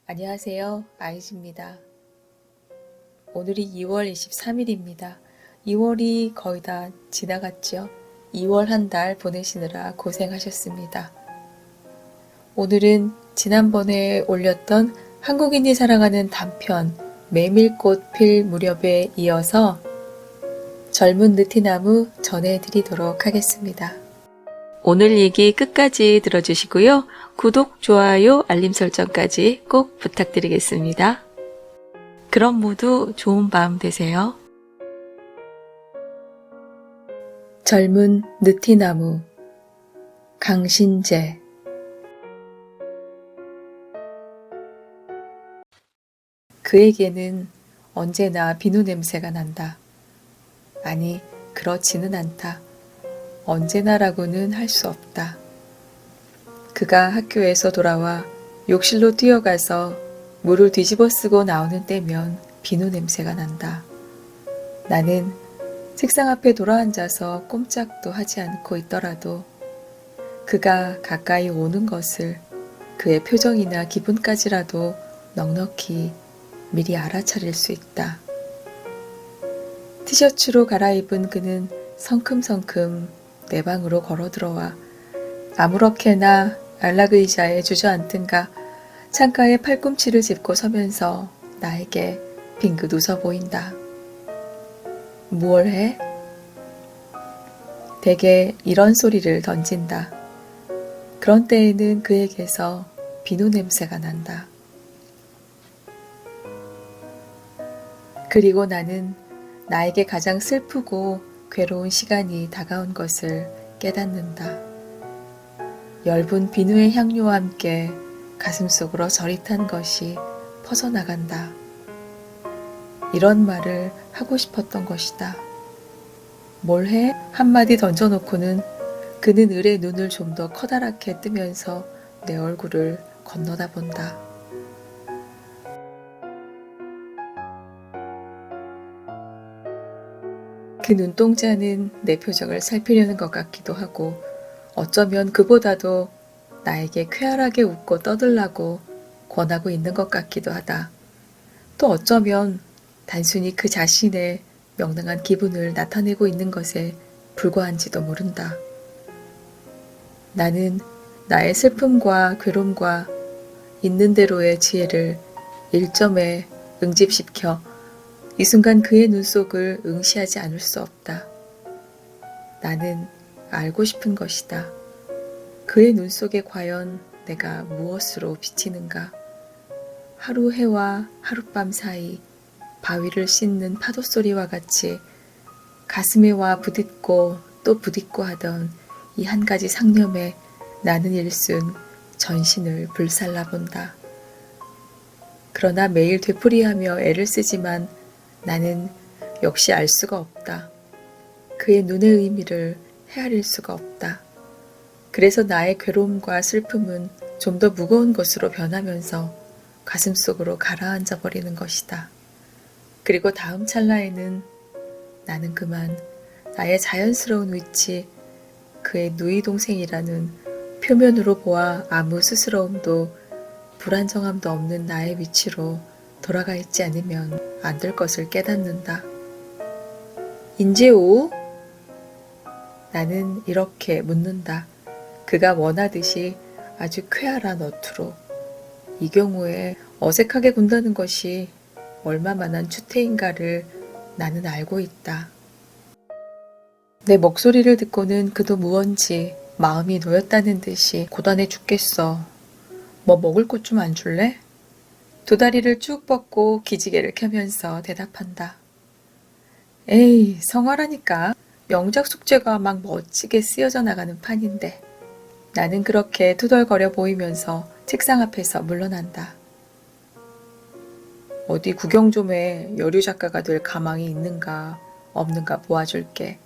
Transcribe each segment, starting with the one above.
안녕하세요. 아이즈입니다. 오늘이 2월 23일입니다. 2월이 거의 다 지나갔죠. 2월 한 달 보내시느라 고생하셨습니다. 오늘은 지난번에 올렸던 한국인이 사랑하는 단편 메밀꽃 필 무렵에 이어서 젊은 느티나무 전해드리도록 하겠습니다. 오늘 얘기 끝까지 들어주시고요. 구독, 좋아요, 알림 설정까지 꼭 부탁드리겠습니다. 그럼 모두 좋은 밤 되세요. 젊은 느티나무 강신재. 그에게는 언제나 비누 냄새가 난다. 아니, 그렇지는 않다. 언제나라고는 할 수 없다. 그가 학교에서 돌아와 욕실로 뛰어가서 물을 뒤집어 쓰고 나오는 때면 비누 냄새가 난다. 나는 책상 앞에 돌아앉아서 꼼짝도 하지 않고 있더라도 그가 가까이 오는 것을 그의 표정이나 기분까지라도 넉넉히 미리 알아차릴 수 있다. 티셔츠로 갈아입은 그는 성큼성큼 내 방으로 걸어 들어와 아무렇게나 안락 의자에 주저앉든가 창가에 팔꿈치를 짚고 서면서 나에게 빙긋 웃어 보인다. 무얼 해? 대개 이런 소리를 던진다. 그런 때에는 그에게서 비누 냄새가 난다. 그리고 나는 나에게 가장 슬프고 괴로운 시간이 다가온 것을 깨닫는다. 엷은 비누의 향료와 함께 가슴속으로 저릿한 것이 퍼져나간다. 이런 말을 하고 싶었던 것이다. 뭘 해? 한마디 던져놓고는 그는 을의 눈을 좀 더 커다랗게 뜨면서 내 얼굴을 건너다 본다. 그 눈동자는 내 표정을 살피려는 것 같기도 하고 어쩌면 그보다도 나에게 쾌활하게 웃고 떠들라고 권하고 있는 것 같기도 하다. 또 어쩌면 단순히 그 자신의 명랑한 기분을 나타내고 있는 것에 불과한지도 모른다. 나는 나의 슬픔과 괴로움과 있는 대로의 지혜를 일점에 응집시켜 이 순간 그의 눈 속을 응시하지 않을 수 없다. 나는 알고 싶은 것이다. 그의 눈 속에 과연 내가 무엇으로 비치는가? 하루 해와 하룻밤 사이 바위를 씻는 파도 소리와 같이 가슴에 와 부딪고 또 부딪고 하던 이 한 가지 상념에 나는 일순 전신을 불살라 본다. 그러나 매일 되풀이하며 애를 쓰지만 나는 역시 알 수가 없다. 그의 눈의 의미를 헤아릴 수가 없다. 그래서 나의 괴로움과 슬픔은 좀 더 무거운 것으로 변하면서 가슴속으로 가라앉아 버리는 것이다. 그리고 다음 찰나에는 나는 그만 나의 자연스러운 위치, 그의 누이 동생이라는 표면으로 보아 아무 스스러움도 불안정함도 없는 나의 위치로 돌아가 있지 않으면 안 될 것을 깨닫는다. 인제오? 나는 이렇게 묻는다. 그가 원하듯이 아주 쾌활한 어투로. 이 경우에 어색하게 군다는 것이 얼마만한 추태인가를 나는 알고 있다. 내 목소리를 듣고는 그도 무언지 마음이 놓였다는 듯이 고단해 죽겠어. 뭐 먹을 것 좀 안 줄래? 두 다리를 쭉 뻗고 기지개를 켜면서 대답한다. 에이, 성화라니까. 명작 숙제가 막 멋지게 쓰여져 나가는 판인데. 나는 그렇게 투덜거려 보이면서 책상 앞에서 물러난다. 어디 구경 좀 해. 여류 작가가 될 가망이 있는가 없는가 보아줄게.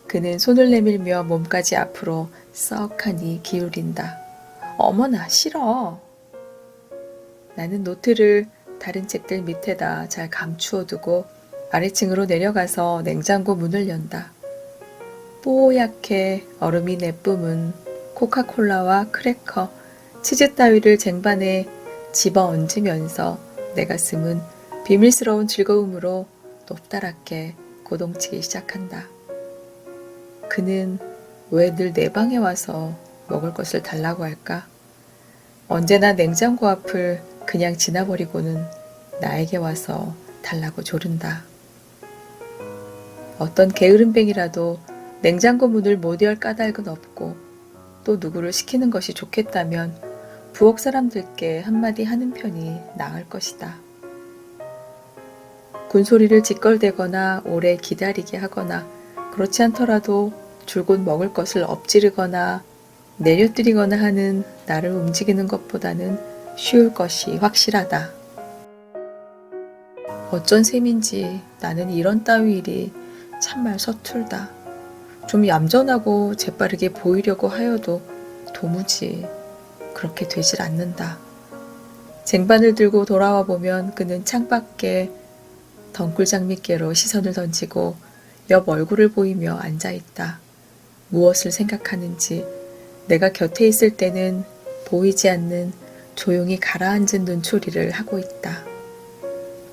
그는 손을 내밀며 몸까지 앞으로 썩하니 기울인다. 어머나, 싫어. 나는 노트를 다른 책들 밑에다 잘 감추어 두고 아래층으로 내려가서 냉장고 문을 연다. 뽀얗게 얼음이 내뿜은 코카콜라와 크래커, 치즈 따위를 쟁반에 집어 얹으면서 내 가슴은 비밀스러운 즐거움으로 높다랗게 고동치기 시작한다. 그는 왜 늘 내 방에 와서 먹을 것을 달라고 할까? 언제나 냉장고 앞을 그냥 지나버리고는 나에게 와서 달라고 조른다. 어떤 게으름뱅이라도 냉장고 문을 못 열 까닭은 없고 또 누구를 시키는 것이 좋겠다면 부엌 사람들께 한마디 하는 편이 나을 것이다. 군소리를 짓걸대거나 오래 기다리게 하거나 그렇지 않더라도 줄곧 먹을 것을 엎지르거나 내려뜨리거나 하는 나를 움직이는 것보다는 쉬울 것이 확실하다. 어쩐 셈인지 나는 이런 따위 일이 참말 서툴다. 좀 얌전하고 재빠르게 보이려고 하여도 도무지 그렇게 되질 않는다. 쟁반을 들고 돌아와 보면 그는 창밖에 덩굴장미께로 시선을 던지고 옆 얼굴을 보이며 앉아있다. 무엇을 생각하는지 내가 곁에 있을 때는 보이지 않는 조용히 가라앉은 눈초리를 하고 있다.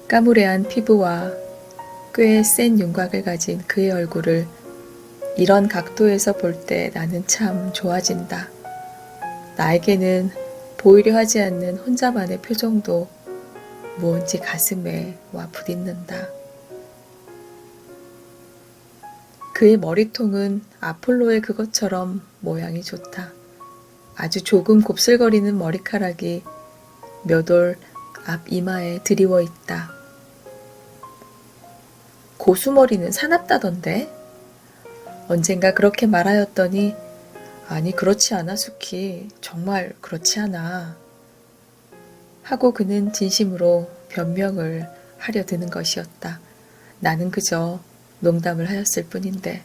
까무레한 피부와 꽤 센 윤곽을 가진 그의 얼굴을 이런 각도에서 볼 때 나는 참 좋아진다. 나에게는 보이려 하지 않는 혼자만의 표정도 무언지 가슴에 와 부딪는다. 그의 머리통은 아폴로의 그것처럼 모양이 좋다. 아주 조금 곱슬거리는 머리카락이 몇 올 앞 이마에 드리워 있다. 고수머리는 사납다던데? 언젠가 그렇게 말하였더니 아니 그렇지 않아 수키. 정말 그렇지 않아. 하고 그는 진심으로 변명을 하려 드는 것이었다. 나는 그저 농담을 하였을 뿐인데.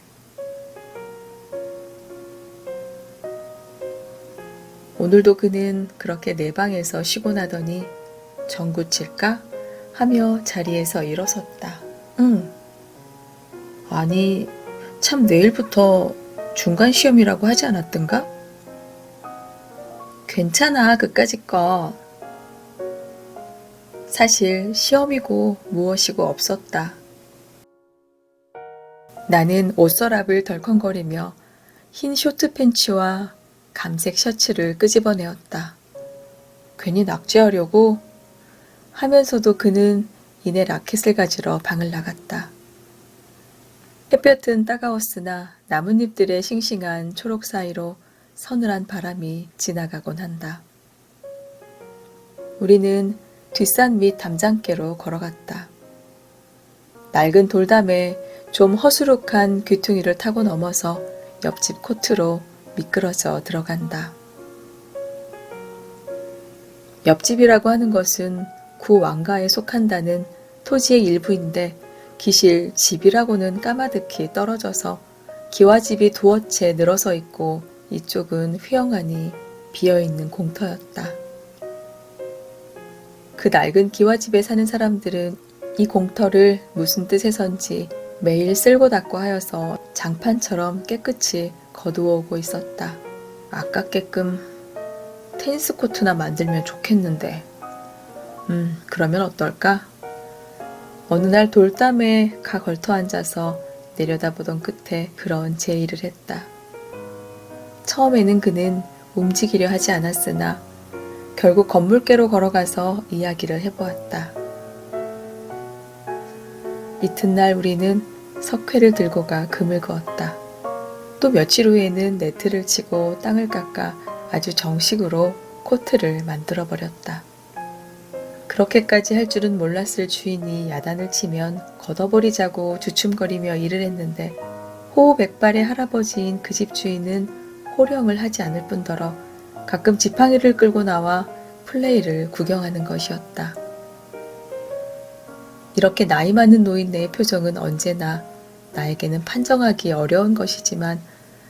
오늘도 그는 그렇게 내 방에서 쉬고 나더니 전구 칠까? 하며 자리에서 일어섰다. 응. 아니 참 내일부터 중간 시험이라고 하지 않았던가? 괜찮아 그까짓 거. 사실 시험이고 무엇이고 없었다. 나는 옷서랍을 덜컹거리며 흰 쇼트 팬츠와 감색 셔츠를 끄집어내었다. 괜히 낙제하려고 하면서도 그는 이내 라켓을 가지러 방을 나갔다. 햇볕은 따가웠으나 나뭇잎들의 싱싱한 초록 사이로 서늘한 바람이 지나가곤 한다. 우리는 뒷산 밑 담장께로 걸어갔다. 낡은 돌담에 좀 허수룩한 귀퉁이를 타고 넘어서 옆집 코트로 미끄러져 들어간다. 옆집이라고 하는 것은 구 왕가에 속한다는 토지의 일부인데 기실 집이라고는 까마득히 떨어져서 기와집이 두어 채 늘어서 있고 이쪽은 휘영하니 비어있는 공터였다. 그 낡은 기와집에 사는 사람들은 이 공터를 무슨 뜻에선지 매일 쓸고 닦고 하여서 장판처럼 깨끗이 거두어 오고 있었다. 아깝게끔 테니스 코트나 만들면 좋겠는데. 그러면 어떨까? 어느 날 돌담에 가 걸터 앉아서 내려다보던 끝에 그런 제의를 했다. 처음에는 그는 움직이려 하지 않았으나 결국 건물께로 걸어가서 이야기를 해보았다. 이튿날 우리는 석회를 들고 가 금을 그었다. 또 며칠 후에는 네트를 치고 땅을 깎아 아주 정식으로 코트를 만들어버렸다. 그렇게까지 할 줄은 몰랐을 주인이 야단을 치면 걷어버리자고 주춤거리며 일을 했는데 호호백발의 할아버지인 그 집 주인은 호령을 하지 않을 뿐더러 가끔 지팡이를 끌고 나와 플레이를 구경하는 것이었다. 이렇게 나이 많은 노인네의 표정은 언제나 나에게는 판정하기 어려운 것이지만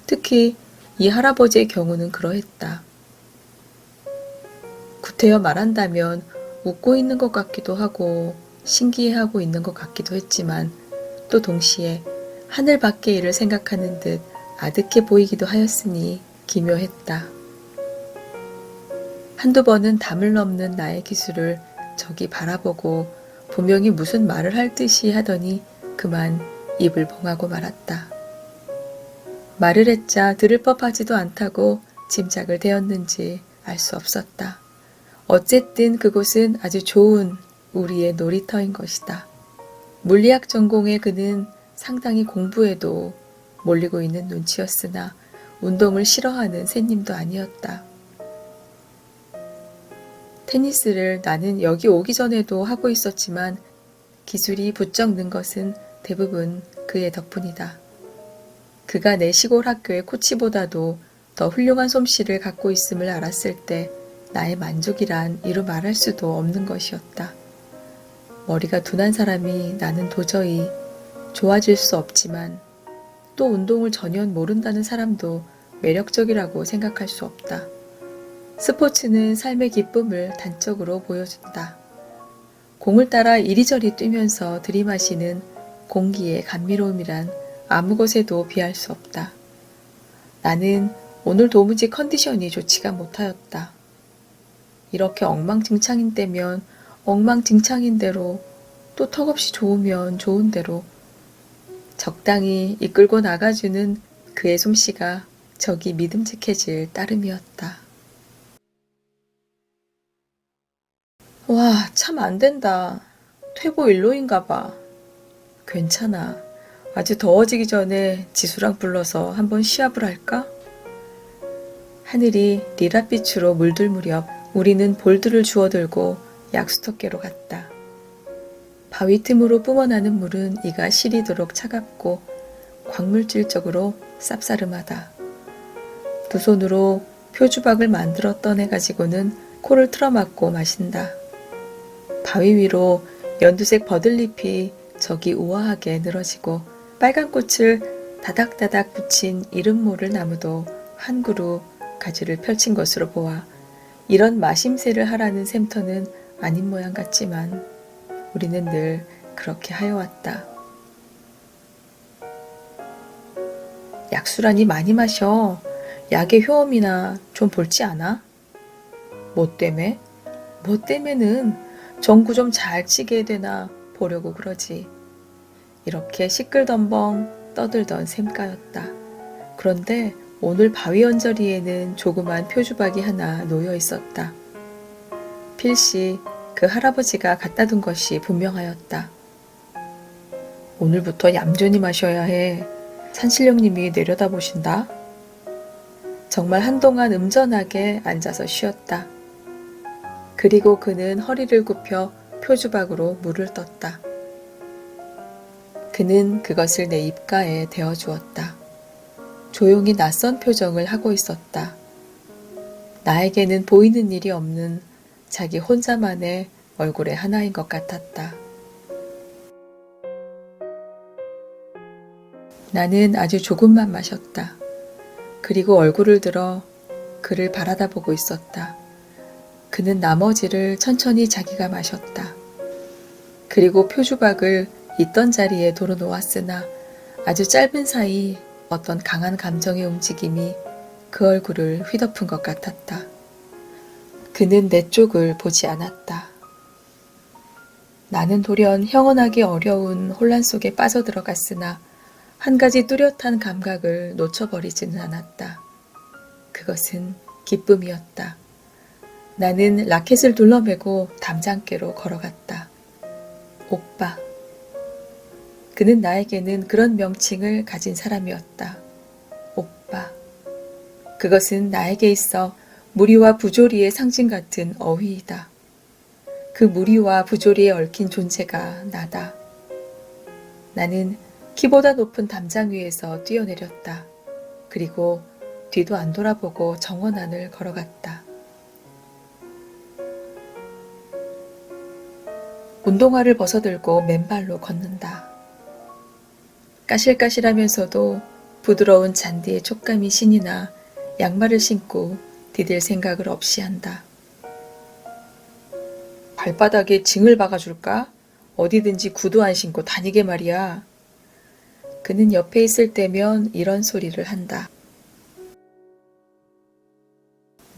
특히 이 할아버지의 경우는 그러했다. 구태여 말한다면 웃고 있는 것 같기도 하고 신기해하고 있는 것 같기도 했지만 또 동시에 하늘 밖의 일을 생각하는 듯 아득해 보이기도 하였으니 기묘했다. 한두 번은 담을 넘는 나의 기술을 저기 바라보고 분명히 무슨 말을 할 듯이 하더니 그만 입을 봉하고 말았다. 말을 했자 들을 법하지도 않다고 짐작을 대었는지 알 수 없었다. 어쨌든 그곳은 아주 좋은 우리의 놀이터인 것이다. 물리학 전공의 그는 상당히 공부에도 몰리고 있는 눈치였으나 운동을 싫어하는 새님도 아니었다. 테니스를 나는 여기 오기 전에도 하고 있었지만 기술이 부쩍 는 것은 대부분 그의 덕분이다. 그가 내 시골 학교의 코치보다도 더 훌륭한 솜씨를 갖고 있음을 알았을 때 나의 만족이란 이루 말할 수도 없는 것이었다. 머리가 둔한 사람이 나는 도저히 좋아질 수 없지만 또 운동을 전혀 모른다는 사람도 매력적이라고 생각할 수 없다. 스포츠는 삶의 기쁨을 단적으로 보여준다. 공을 따라 이리저리 뛰면서 들이마시는 공기의 감미로움이란 아무 것에도 비할 수 없다. 나는 오늘 도무지 컨디션이 좋지가 못하였다. 이렇게 엉망진창인 때면 엉망진창인 대로 또 턱없이 좋으면 좋은 대로 적당히 이끌고 나가주는 그의 솜씨가 저기 믿음직해질 따름이었다. 와, 참 안 된다. 퇴보 일로인가 봐. 괜찮아. 아주 더워지기 전에 지수랑 불러서 한번 시합을 할까? 하늘이 리랏빛으로 물들 무렵 우리는 볼들을 주워들고 약수터께로 갔다. 바위 틈으로 뿜어나는 물은 이가 시리도록 차갑고 광물질적으로 쌉싸름하다. 두 손으로 표주박을 만들어 떠내가지고는 코를 틀어막고 마신다. 바위 위로 연두색 버들잎이 저기 우아하게 늘어지고 빨간 꽃을 다닥다닥 붙인 이름 모를 나무도 한 그루 가지를 펼친 것으로 보아 이런 마심새를 하라는 샘터는 아닌 모양 같지만 우리는 늘 그렇게 하여왔다. 약수라니 많이 마셔. 약의 효험이나 좀 볼지 않아? 뭐 때문에? 뭐 때문에는 전구 좀 잘 치게 되나 보려고 그러지. 이렇게 시끌던벙 떠들던 샘가였다. 그런데 오늘 바위 언저리에는 조그만 표주박이 하나 놓여 있었다. 필시 그 할아버지가 갖다 둔 것이 분명하였다. 오늘부터 얌전히 마셔야 해. 산신령님이 내려다보신다. 정말 한동안 음전하게 앉아서 쉬었다. 그리고 그는 허리를 굽혀 표주박으로 물을 떴다. 그는 그것을 내 입가에 대어주었다. 조용히 낯선 표정을 하고 있었다. 나에게는 보이는 일이 없는 자기 혼자만의 얼굴의 하나인 것 같았다. 나는 아주 조금만 마셨다. 그리고 얼굴을 들어 그를 바라다 보고 있었다. 그는 나머지를 천천히 자기가 마셨다. 그리고 표주박을 있던 자리에 도로 놓았으나 아주 짧은 사이 어떤 강한 감정의 움직임이 그 얼굴을 휘덮은 것 같았다. 그는 내 쪽을 보지 않았다. 나는 돌연 형언하기 어려운 혼란 속에 빠져들어갔으나 한 가지 뚜렷한 감각을 놓쳐버리지는 않았다. 그것은 기쁨이었다. 나는 라켓을 둘러매고 담장께로 걸어갔다. 오빠. 그는 나에게는 그런 명칭을 가진 사람이었다. 오빠. 그것은 나에게 있어 무리와 부조리의 상징 같은 어휘이다. 그 무리와 부조리에 얽힌 존재가 나다. 나는 키보다 높은 담장 위에서 뛰어내렸다. 그리고 뒤도 안 돌아보고 정원 안을 걸어갔다. 운동화를 벗어들고 맨발로 걷는다. 까실까실하면서도 부드러운 잔디의 촉감이 신이 나 양말을 신고 디딜 생각을 없이 한다. 발바닥에 징을 박아줄까? 어디든지 구두 안 신고 다니게 말이야. 그는 옆에 있을 때면 이런 소리를 한다.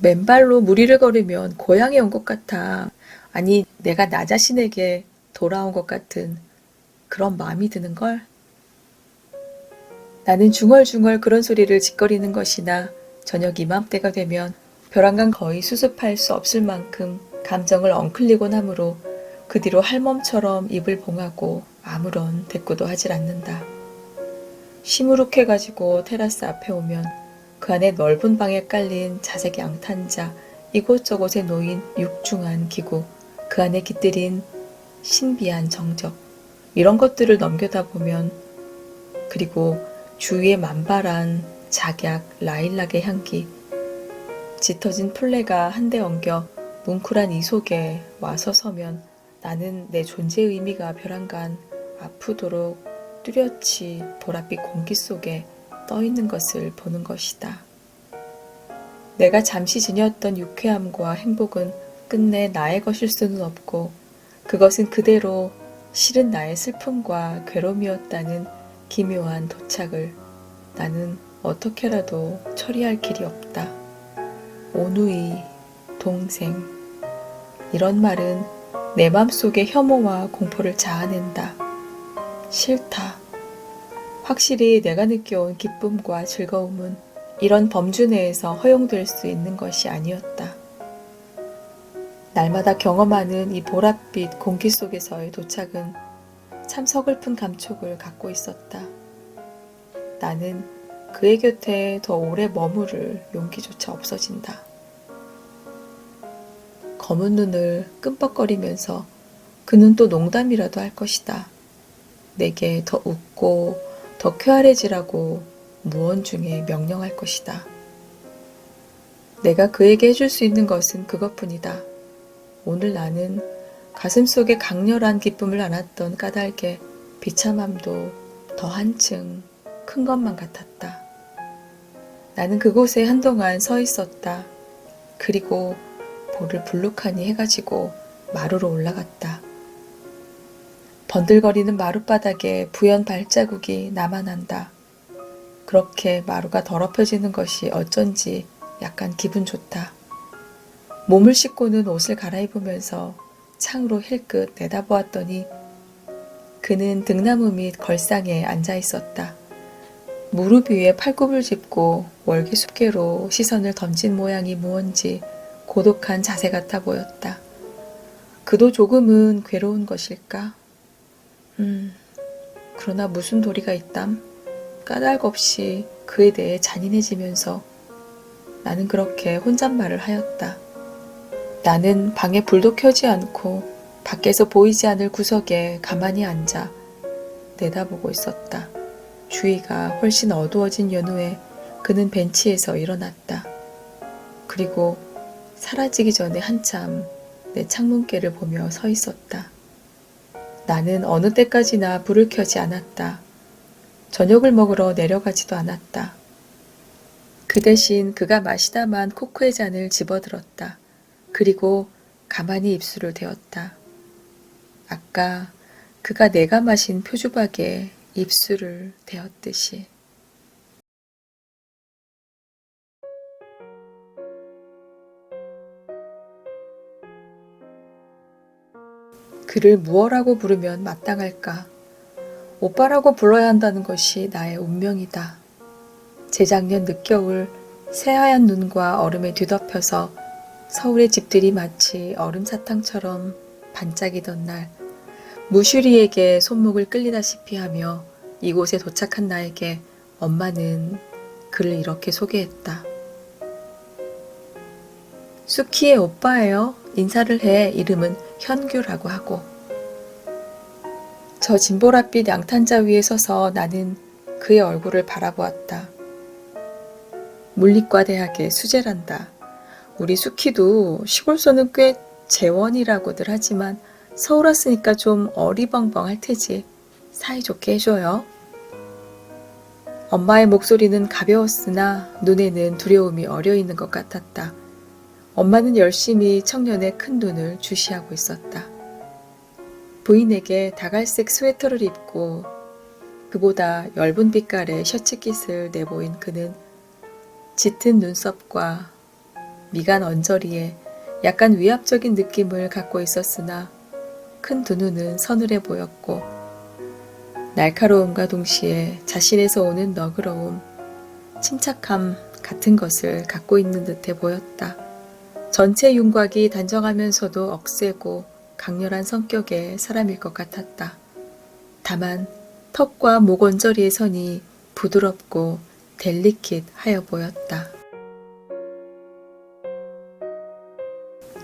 맨발로 무리를 걸으면 고향에 온 것 같아. 아니, 내가 나 자신에게 돌아온 것 같은 그런 마음이 드는걸? 나는 중얼중얼 그런 소리를 짓거리는 것이나 저녁 이맘때가 되면 벼랑간 거의 수습할 수 없을 만큼 감정을 엉클리곤 하므로 그 뒤로 할멈처럼 입을 봉하고 아무런 대꾸도 하질 않는다. 시무룩해가지고 테라스 앞에 오면 그 안에 넓은 방에 깔린 자색 양탄자, 이곳저곳에 놓인 육중한 기구, 그 안에 깃들인 신비한 정적, 이런 것들을 넘겨다보면, 그리고 주위에 만발한 작약, 라일락의 향기, 짙어진 플레가 한데 엉겨 뭉클한 이 속에 와서 서면 나는 내 존재의 의미가 벼랑간 아프도록 뚜렷이 보랏빛 공기 속에 떠있는 것을 보는 것이다. 내가 잠시 지녔던 유쾌함과 행복은 끝내 나의 것일 수는 없고 그것은 그대로 실은 나의 슬픔과 괴로움이었다는 기묘한 도착을 나는 어떻게라도 처리할 길이 없다. 오누이, 동생, 이런 말은 내 맘속의 혐오와 공포를 자아낸다. 싫다. 확실히 내가 느껴온 기쁨과 즐거움은 이런 범주 내에서 허용될 수 있는 것이 아니었다. 날마다 경험하는 이 보랏빛 공기 속에서의 도착은 참 서글픈 감촉을 갖고 있었다. 나는 그의 곁에 더 오래 머무를 용기조차 없어진다. 검은 눈을 끔뻑거리면서 그는 또 농담이라도 할 것이다. 내게 더 웃고 더 쾌활해지라고 무언 중에 명령할 것이다. 내가 그에게 해줄 수 있는 것은 그것뿐이다. 오늘 나는 가슴속에 강렬한 기쁨을 안았던 까닭에 비참함도 더 한층 큰 것만 같았다. 나는 그곳에 한동안 서 있었다. 그리고 볼을 불룩하니 해가지고 마루로 올라갔다. 번들거리는 마룻바닥에 부연 발자국이 남아난다. 그렇게 마루가 더럽혀지는 것이 어쩐지 약간 기분 좋다. 몸을 씻고는 옷을 갈아입으면서 창으로 힐끗 내다보았더니 그는 등나무 밑 걸상에 앉아 있었다. 무릎 위에 팔굽을 짚고 월계수계로 시선을 던진 모양이 무언지 고독한 자세 같아 보였다. 그도 조금은 괴로운 것일까? 그러나 무슨 도리가 있담? 까닭없이 그에 대해 잔인해지면서 나는 그렇게 혼잣말을 하였다. 나는 방에 불도 켜지 않고 밖에서 보이지 않을 구석에 가만히 앉아 내다보고 있었다. 주위가 훨씬 어두워진 연후에 그는 벤치에서 일어났다. 그리고 사라지기 전에 한참 내 창문께를 보며 서 있었다. 나는 어느 때까지나 불을 켜지 않았다. 저녁을 먹으러 내려가지도 않았다. 그 대신 그가 마시다만 코크의 잔을 집어들었다. 그리고 가만히 입술을 대었다. 아까 그가 내가 마신 표주박에 입술을 대었듯이. 그를 무어라고 부르면 마땅할까? 오빠라고 불러야 한다는 것이 나의 운명이다. 재작년 늦겨울 새하얀 눈과 얼음에 뒤덮여서 서울의 집들이 마치 얼음 사탕처럼 반짝이던 날, 무슈리에게 손목을 끌리다시피 하며 이곳에 도착한 나에게 엄마는 그를 이렇게 소개했다. 수키의 오빠예요. 인사를 해. 이름은 현규라고 하고. 저 진보랏빛 양탄자 위에 서서 나는 그의 얼굴을 바라보았다. 물리과 대학의 수재란다. 우리 수키도 시골서는 꽤 재원이라고들 하지만 서울 왔으니까 좀 어리벙벙할 테지. 사이좋게 해줘요. 엄마의 목소리는 가벼웠으나 눈에는 두려움이 어려있는 것 같았다. 엄마는 열심히 청년의 큰 눈을 주시하고 있었다. 부인에게 다갈색 스웨터를 입고 그보다 엷은 빛깔의 셔츠깃을 내보인 그는 짙은 눈썹과 미간 언저리에 약간 위압적인 느낌을 갖고 있었으나 큰 두 눈은 서늘해 보였고 날카로움과 동시에 자신에서 오는 너그러움, 침착함 같은 것을 갖고 있는 듯해 보였다. 전체 윤곽이 단정하면서도 억세고 강렬한 성격의 사람일 것 같았다. 다만 턱과 목 언저리의 선이 부드럽고 델리킷하여 보였다.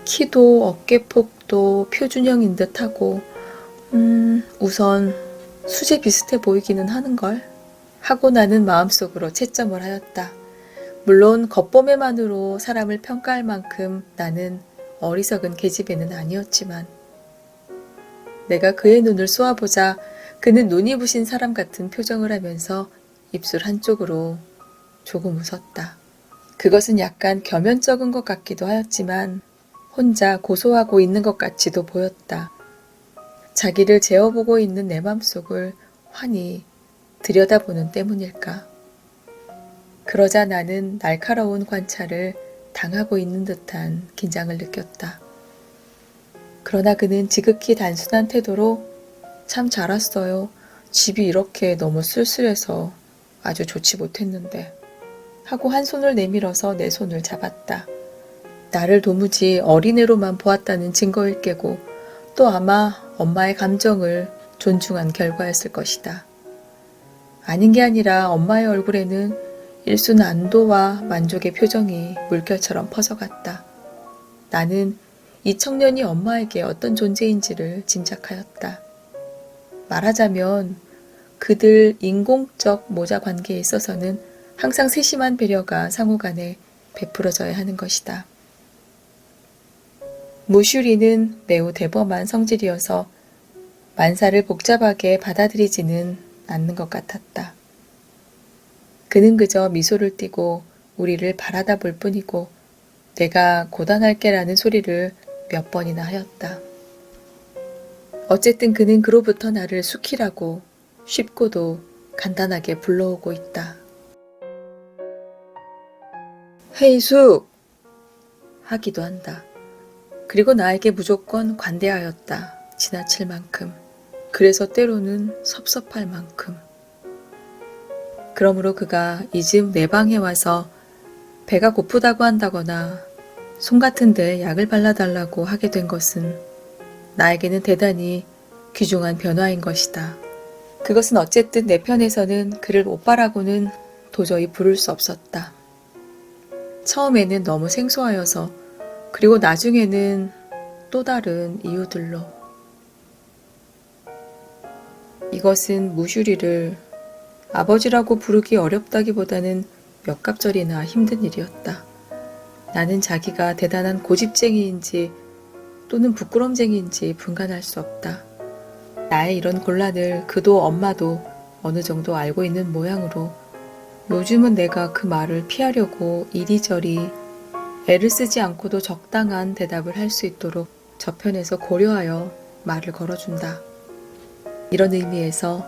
키도 어깨폭도 표준형인 듯하고 우선 수제 비슷해 보이기는 하는걸 하고 나는 마음속으로 채점을 하였다. 물론 겉보매만으로 사람을 평가할 만큼 나는 어리석은 계집애는 아니었지만 내가 그의 눈을 쏘아보자 그는 눈이 부신 사람 같은 표정을 하면서 입술 한쪽으로 조금 웃었다. 그것은 약간 겸연쩍은 것 같기도 하였지만 혼자 고소하고 있는 것 같지도 보였다. 자기를 재어보고 있는 내 맘속을 환히 들여다보는 때문일까. 그러자 나는 날카로운 관찰을 당하고 있는 듯한 긴장을 느꼈다. 그러나 그는 지극히 단순한 태도로 참 잘 왔어요. 집이 이렇게 너무 쓸쓸해서 아주 좋지 못했는데 하고 한 손을 내밀어서 내 손을 잡았다. 나를 도무지 어린애로만 보았다는 증거일 게고 또 아마 엄마의 감정을 존중한 결과였을 것이다. 아닌 게 아니라 엄마의 얼굴에는 일순 안도와 만족의 표정이 물결처럼 퍼져갔다. 나는 이 청년이 엄마에게 어떤 존재인지를 짐작하였다. 말하자면 그들 인공적 모자 관계에 있어서는 항상 세심한 배려가 상호간에 베풀어져야 하는 것이다. 무슈리는 매우 대범한 성질이어서 만사를 복잡하게 받아들이지는 않는 것 같았다. 그는 그저 미소를 띠고 우리를 바라다 볼 뿐이고 내가 고단할게라는 소리를 몇 번이나 하였다. 어쨌든 그는 그로부터 나를 수키라고 쉽고도 간단하게 불러오고 있다. 헤이숙! 하기도 한다. 그리고 나에게 무조건 관대하였다. 지나칠 만큼. 그래서 때로는 섭섭할 만큼. 그러므로 그가 이 집 내 방에 와서 배가 고프다고 한다거나 손 같은 데 약을 발라달라고 하게 된 것은 나에게는 대단히 귀중한 변화인 것이다. 그것은 어쨌든 내 편에서는 그를 오빠라고는 도저히 부를 수 없었다. 처음에는 너무 생소하여서 그리고 나중에는 또 다른 이유들로. 이것은 무슈리를 아버지라고 부르기 어렵다기보다는 몇 갑절이나 힘든 일이었다. 나는 자기가 대단한 고집쟁이인지 또는 부끄럼쟁이인지 분간할 수 없다. 나의 이런 곤란을 그도 엄마도 어느 정도 알고 있는 모양으로 요즘은 내가 그 말을 피하려고 이리저리 애를 쓰지 않고도 적당한 대답을 할 수 있도록 저편에서 고려하여 말을 걸어준다. 이런 의미에서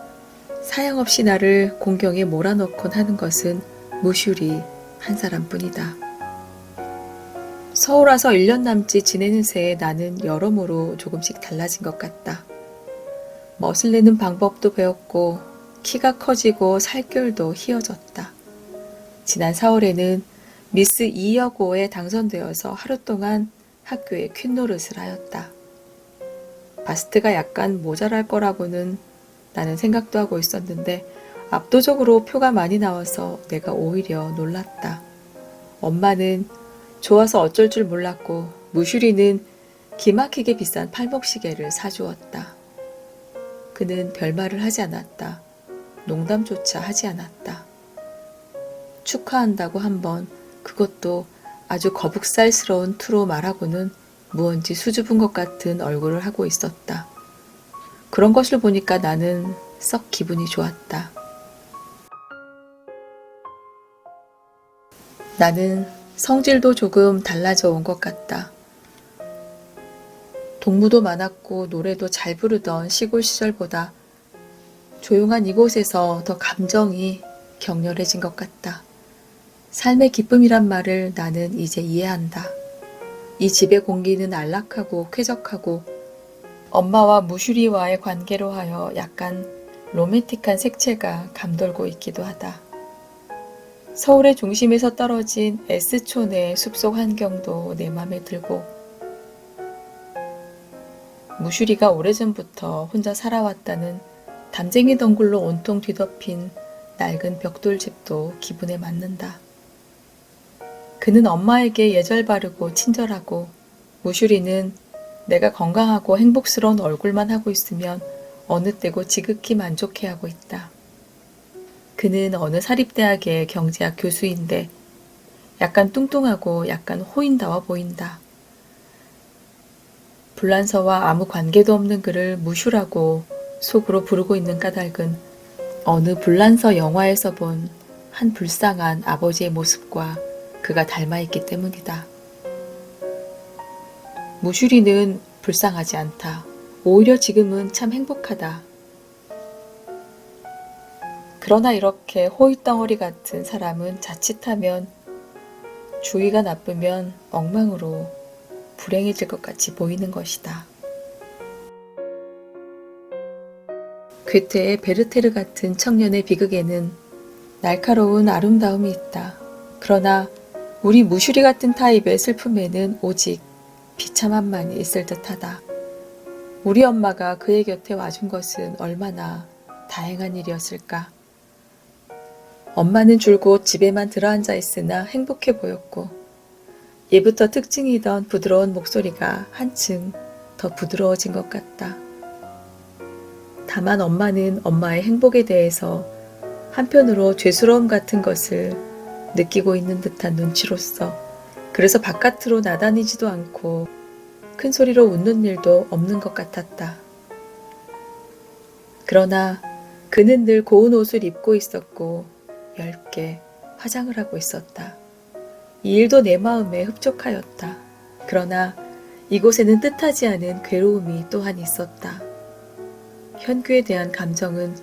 사양없이 나를 공경에 몰아넣곤 하는 것은 무슈리 한 사람뿐이다. 서울 와서 1년 남짓 지내는 새에 나는 여러모로 조금씩 달라진 것 같다. 멋을 내는 방법도 배웠고 키가 커지고 살결도 희어졌다. 지난 4월에는 미스 이여고에 당선되어서 하루 동안 학교에 퀸노릇을 하였다. 바스트가 약간 모자랄 거라고는 나는 생각도 하고 있었는데 압도적으로 표가 많이 나와서 내가 오히려 놀랐다. 엄마는 좋아서 어쩔 줄 몰랐고 무슈리는 기막히게 비싼 팔목시계를 사주었다. 그는 별말을 하지 않았다. 농담조차 하지 않았다. 축하한다고 한번 그것도 아주 거북살스러운 투로 말하고는 무언지 수줍은 것 같은 얼굴을 하고 있었다. 그런 것을 보니까 나는 썩 기분이 좋았다. 나는 성질도 조금 달라져 온 것 같다. 동무도 많았고 노래도 잘 부르던 시골 시절보다 조용한 이곳에서 더 감정이 격렬해진 것 같다. 삶의 기쁨이란 말을 나는 이제 이해한다. 이 집의 공기는 안락하고 쾌적하고 엄마와 무슈리와의 관계로 하여 약간 로맨틱한 색채가 감돌고 있기도 하다. 서울의 중심에서 떨어진 S촌의 숲속 환경도 내 맘에 들고 무슈리가 오래전부터 혼자 살아왔다는 담쟁이 덩굴로 온통 뒤덮인 낡은 벽돌집도 기분에 맞는다. 그는 엄마에게 예절 바르고 친절하고 무슈리는 내가 건강하고 행복스러운 얼굴만 하고 있으면 어느 때고 지극히 만족해하고 있다. 그는 어느 사립대학의 경제학 교수인데 약간 뚱뚱하고 약간 호인다워 보인다. 불란서와 아무 관계도 없는 그를 무슈라고 속으로 부르고 있는 까닭은 어느 불란서 영화에서 본 한 불쌍한 아버지의 모습과 그가 닮아있기 때문이다. 무슈리는 불쌍하지 않다. 오히려 지금은 참 행복하다. 그러나 이렇게 호잇덩어리 같은 사람은 자칫하면 주의가 나쁘면 엉망으로 불행해질 것 같이 보이는 것이다. 괴테의 베르테르 같은 청년의 비극에는 날카로운 아름다움이 있다. 그러나 우리 무슈리 같은 타입의 슬픔에는 오직 비참함만이 있을 듯하다. 우리 엄마가 그의 곁에 와준 것은 얼마나 다행한 일이었을까. 엄마는 줄곧 집에만 들어앉아 있으나 행복해 보였고 예부터 특징이던 부드러운 목소리가 한층 더 부드러워진 것 같다. 다만 엄마는 엄마의 행복에 대해서 한편으로 죄스러움 같은 것을 느끼고 있는 듯한 눈치로서 그래서 바깥으로 나다니지도 않고 큰 소리로 웃는 일도 없는 것 같았다. 그러나 그는 늘 고운 옷을 입고 있었고 얇게 화장을 하고 있었다. 이 일도 내 마음에 흡족하였다. 그러나 이곳에는 뜻하지 않은 괴로움이 또한 있었다. 현규에 대한 감정은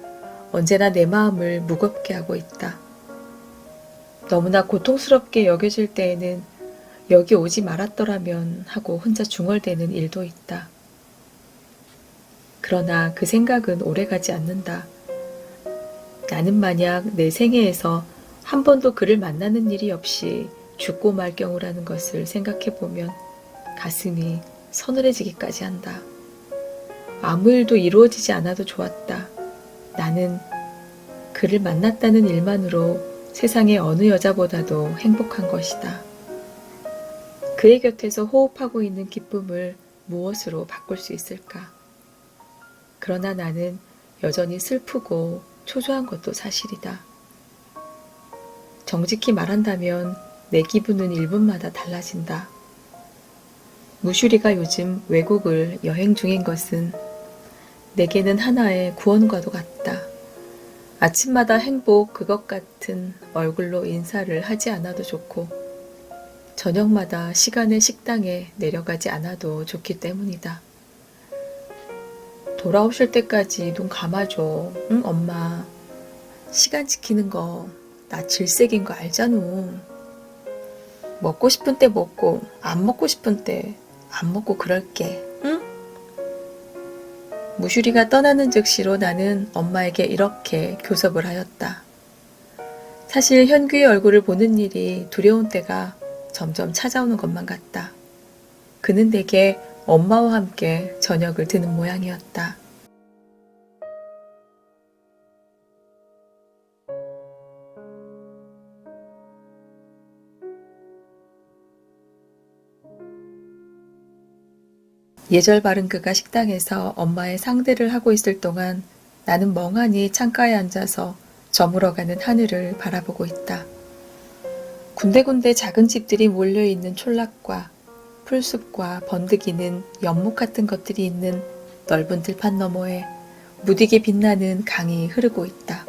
언제나 내 마음을 무겁게 하고 있다. 너무나 고통스럽게 여겨질 때에는 여기 오지 말았더라면 하고 혼자 중얼대는 일도 있다. 그러나 그 생각은 오래가지 않는다. 나는 만약 내 생애에서 한 번도 그를 만나는 일이 없이 죽고 말 경우라는 것을 생각해보면 가슴이 서늘해지기까지 한다. 아무 일도 이루어지지 않아도 좋았다. 나는 그를 만났다는 일만으로 세상의 어느 여자보다도 행복한 것이다. 그의 곁에서 호흡하고 있는 기쁨을 무엇으로 바꿀 수 있을까? 그러나 나는 여전히 슬프고 초조한 것도 사실이다. 정직히 말한다면 내 기분은 1분마다 달라진다. 무슈리가 요즘 외국을 여행 중인 것은 내게는 하나의 구원과도 같다. 아침마다 행복 그것 같은 얼굴로 인사를 하지 않아도 좋고 저녁마다 시간의 식당에 내려가지 않아도 좋기 때문이다. 돌아오실 때까지 눈 감아줘. 응, 엄마. 시간 지키는 거 나 질색인 거 알잖아. 먹고 싶은 때 먹고 안 먹고 싶은 때 안 먹고 그럴게. 응? 무슈리가 떠나는 즉시로 나는 엄마에게 이렇게 교섭을 하였다. 사실 현규의 얼굴을 보는 일이 두려운 때가 점점 찾아오는 것만 같다. 그는 내게 엄마와 함께 저녁을 드는 모양이었다. 예절 바른 그가 식당에서 엄마의 상대를 하고 있을 동안 나는 멍하니 창가에 앉아서 저물어가는 하늘을 바라보고 있다. 군데군데 작은 집들이 몰려있는 촌락과 풀숲과 번득이는 연못 같은 것들이 있는 넓은 들판 너머에 무디게 빛나는 강이 흐르고 있다.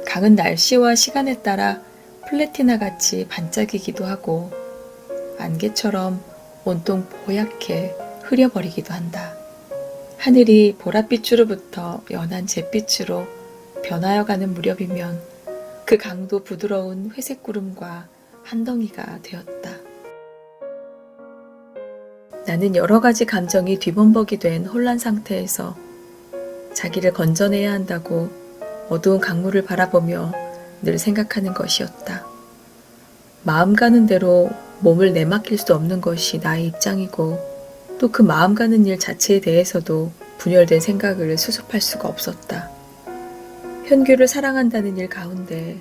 강은 날씨와 시간에 따라 플래티나같이 반짝이기도 하고 안개처럼 온통 뽀얗게 흐려버리기도 한다. 하늘이 보랏빛으로부터 연한 잿빛으로 변하여가는 무렵이면 그 강도 부드러운 회색 구름과 한 덩이가 되었다. 나는 여러 가지 감정이 뒤범벅이 된 혼란 상태에서 자기를 건져내야 한다고 어두운 강물을 바라보며 늘 생각하는 것이었다. 마음 가는 대로 몸을 내맡길 수 없는 것이 나의 입장이고 또 그 마음 가는 일 자체에 대해서도 분열된 생각을 수습할 수가 없었다. 현규를 사랑한다는 일 가운데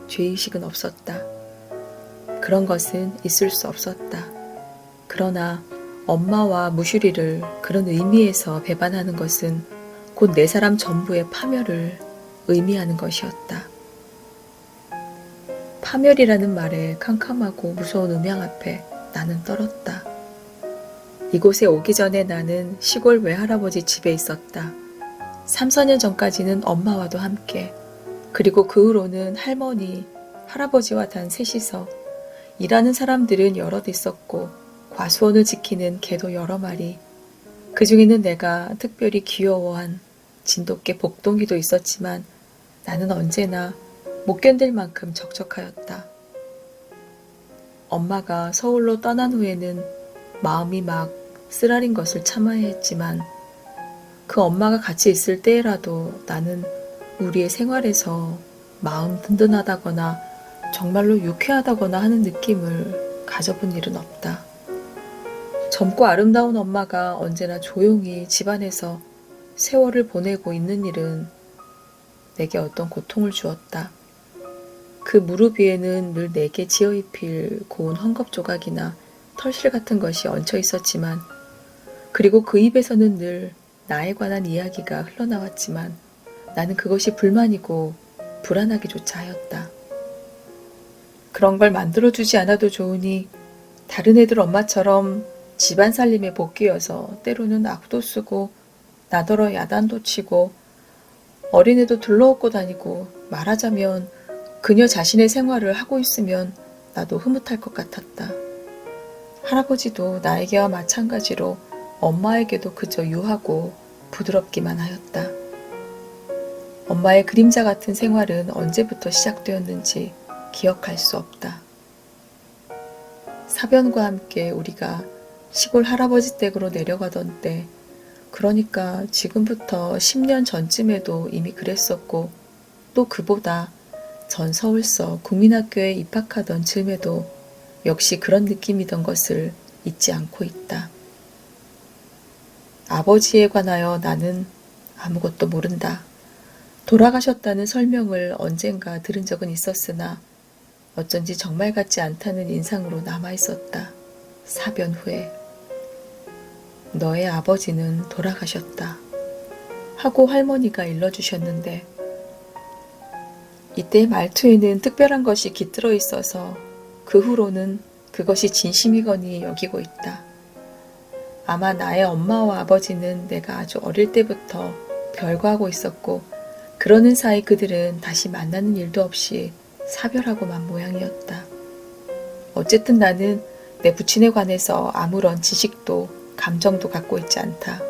죄의식은 없었다. 그런 것은 있을 수 없었다. 그러나 엄마와 무슈리를 그런 의미에서 배반하는 것은 곧 내 사람 전부의 파멸을 의미하는 것이었다. 파멸이라는 말의 캄캄하고 무서운 음향 앞에 나는 떨었다. 이곳에 오기 전에 나는 시골 외할아버지 집에 있었다. 3, 4년 전까지는 엄마와도 함께, 그리고 그 후로는 할머니, 할아버지와 단 셋이서 일하는 사람들은 여럿 있었고 과수원을 지키는 개도 여러 마리, 그 중에는 내가 특별히 귀여워한 진돗개 복동이도 있었지만 나는 언제나 못 견딜 만큼 적적하였다. 엄마가 서울로 떠난 후에는 마음이 막 쓰라린 것을 참아야 했지만 그 엄마가 같이 있을 때라도 나는 우리의 생활에서 마음 든든하다거나 정말로 유쾌하다거나 하는 느낌을 가져본 일은 없다. 젊고 아름다운 엄마가 언제나 조용히 집안에서 세월을 보내고 있는 일은 내게 어떤 고통을 주었다. 그 무릎 위에는 늘 내게 지어 입힐 고운 헝겊 조각이나 털실 같은 것이 얹혀 있었지만, 그리고 그 입에서는 늘 나에 관한 이야기가 흘러나왔지만 나는 그것이 불만이고 불안하기조차 하였다. 그런 걸 만들어주지 않아도 좋으니 다른 애들 엄마처럼 집안 살림에 복귀여서 때로는 악도 쓰고 나더러 야단도 치고 어린애도 둘러엎고 다니고, 말하자면 그녀 자신의 생활을 하고 있으면 나도 흐뭇할 것 같았다. 할아버지도 나에게와 마찬가지로 엄마에게도 그저 유하고 부드럽기만 하였다. 엄마의 그림자 같은 생활은 언제부터 시작되었는지 기억할 수 없다. 사변과 함께 우리가 시골 할아버지 댁으로 내려가던 때, 그러니까 지금부터 10년 전쯤에도 이미 그랬었고, 또 그보다 전 서울서 국민학교에 입학하던 즈음에도 역시 그런 느낌이던 것을 잊지 않고 있다. 아버지에 관하여 나는 아무것도 모른다. 돌아가셨다는 설명을 언젠가 들은 적은 있었으나 어쩐지 정말 같지 않다는 인상으로 남아있었다. 사변 후에. 너의 아버지는 돌아가셨다 하고 할머니가 일러주셨는데, 이때 말투에는 특별한 것이 깃들어 있어서 그 후로는 그것이 진심이거니 여기고 있다. 아마 나의 엄마와 아버지는 내가 아주 어릴 때부터 별거하고 있었고, 그러는 사이 그들은 다시 만나는 일도 없이 사별하고만 모양이었다. 어쨌든 나는 내 부친에 관해서 아무런 지식도 감정도 갖고 있지 않다.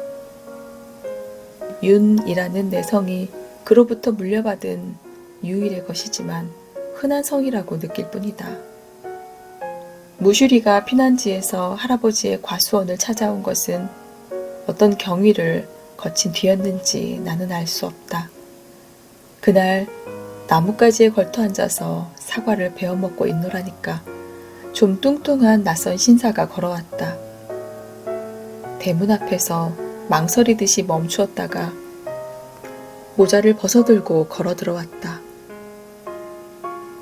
윤이라는 내 성이 그로부터 물려받은 유일의 것이지만 흔한 성이라고 느낄 뿐이다. 무슈리가 피난지에서 할아버지의 과수원을 찾아온 것은 어떤 경위를 거친 뒤였는지 나는 알 수 없다. 그날 나뭇가지에 걸터 앉아서 사과를 베어 먹고 있노라니까 좀 뚱뚱한 낯선 신사가 걸어왔다. 대문 앞에서 망설이듯이 멈추었다가 모자를 벗어들고 걸어 들어왔다.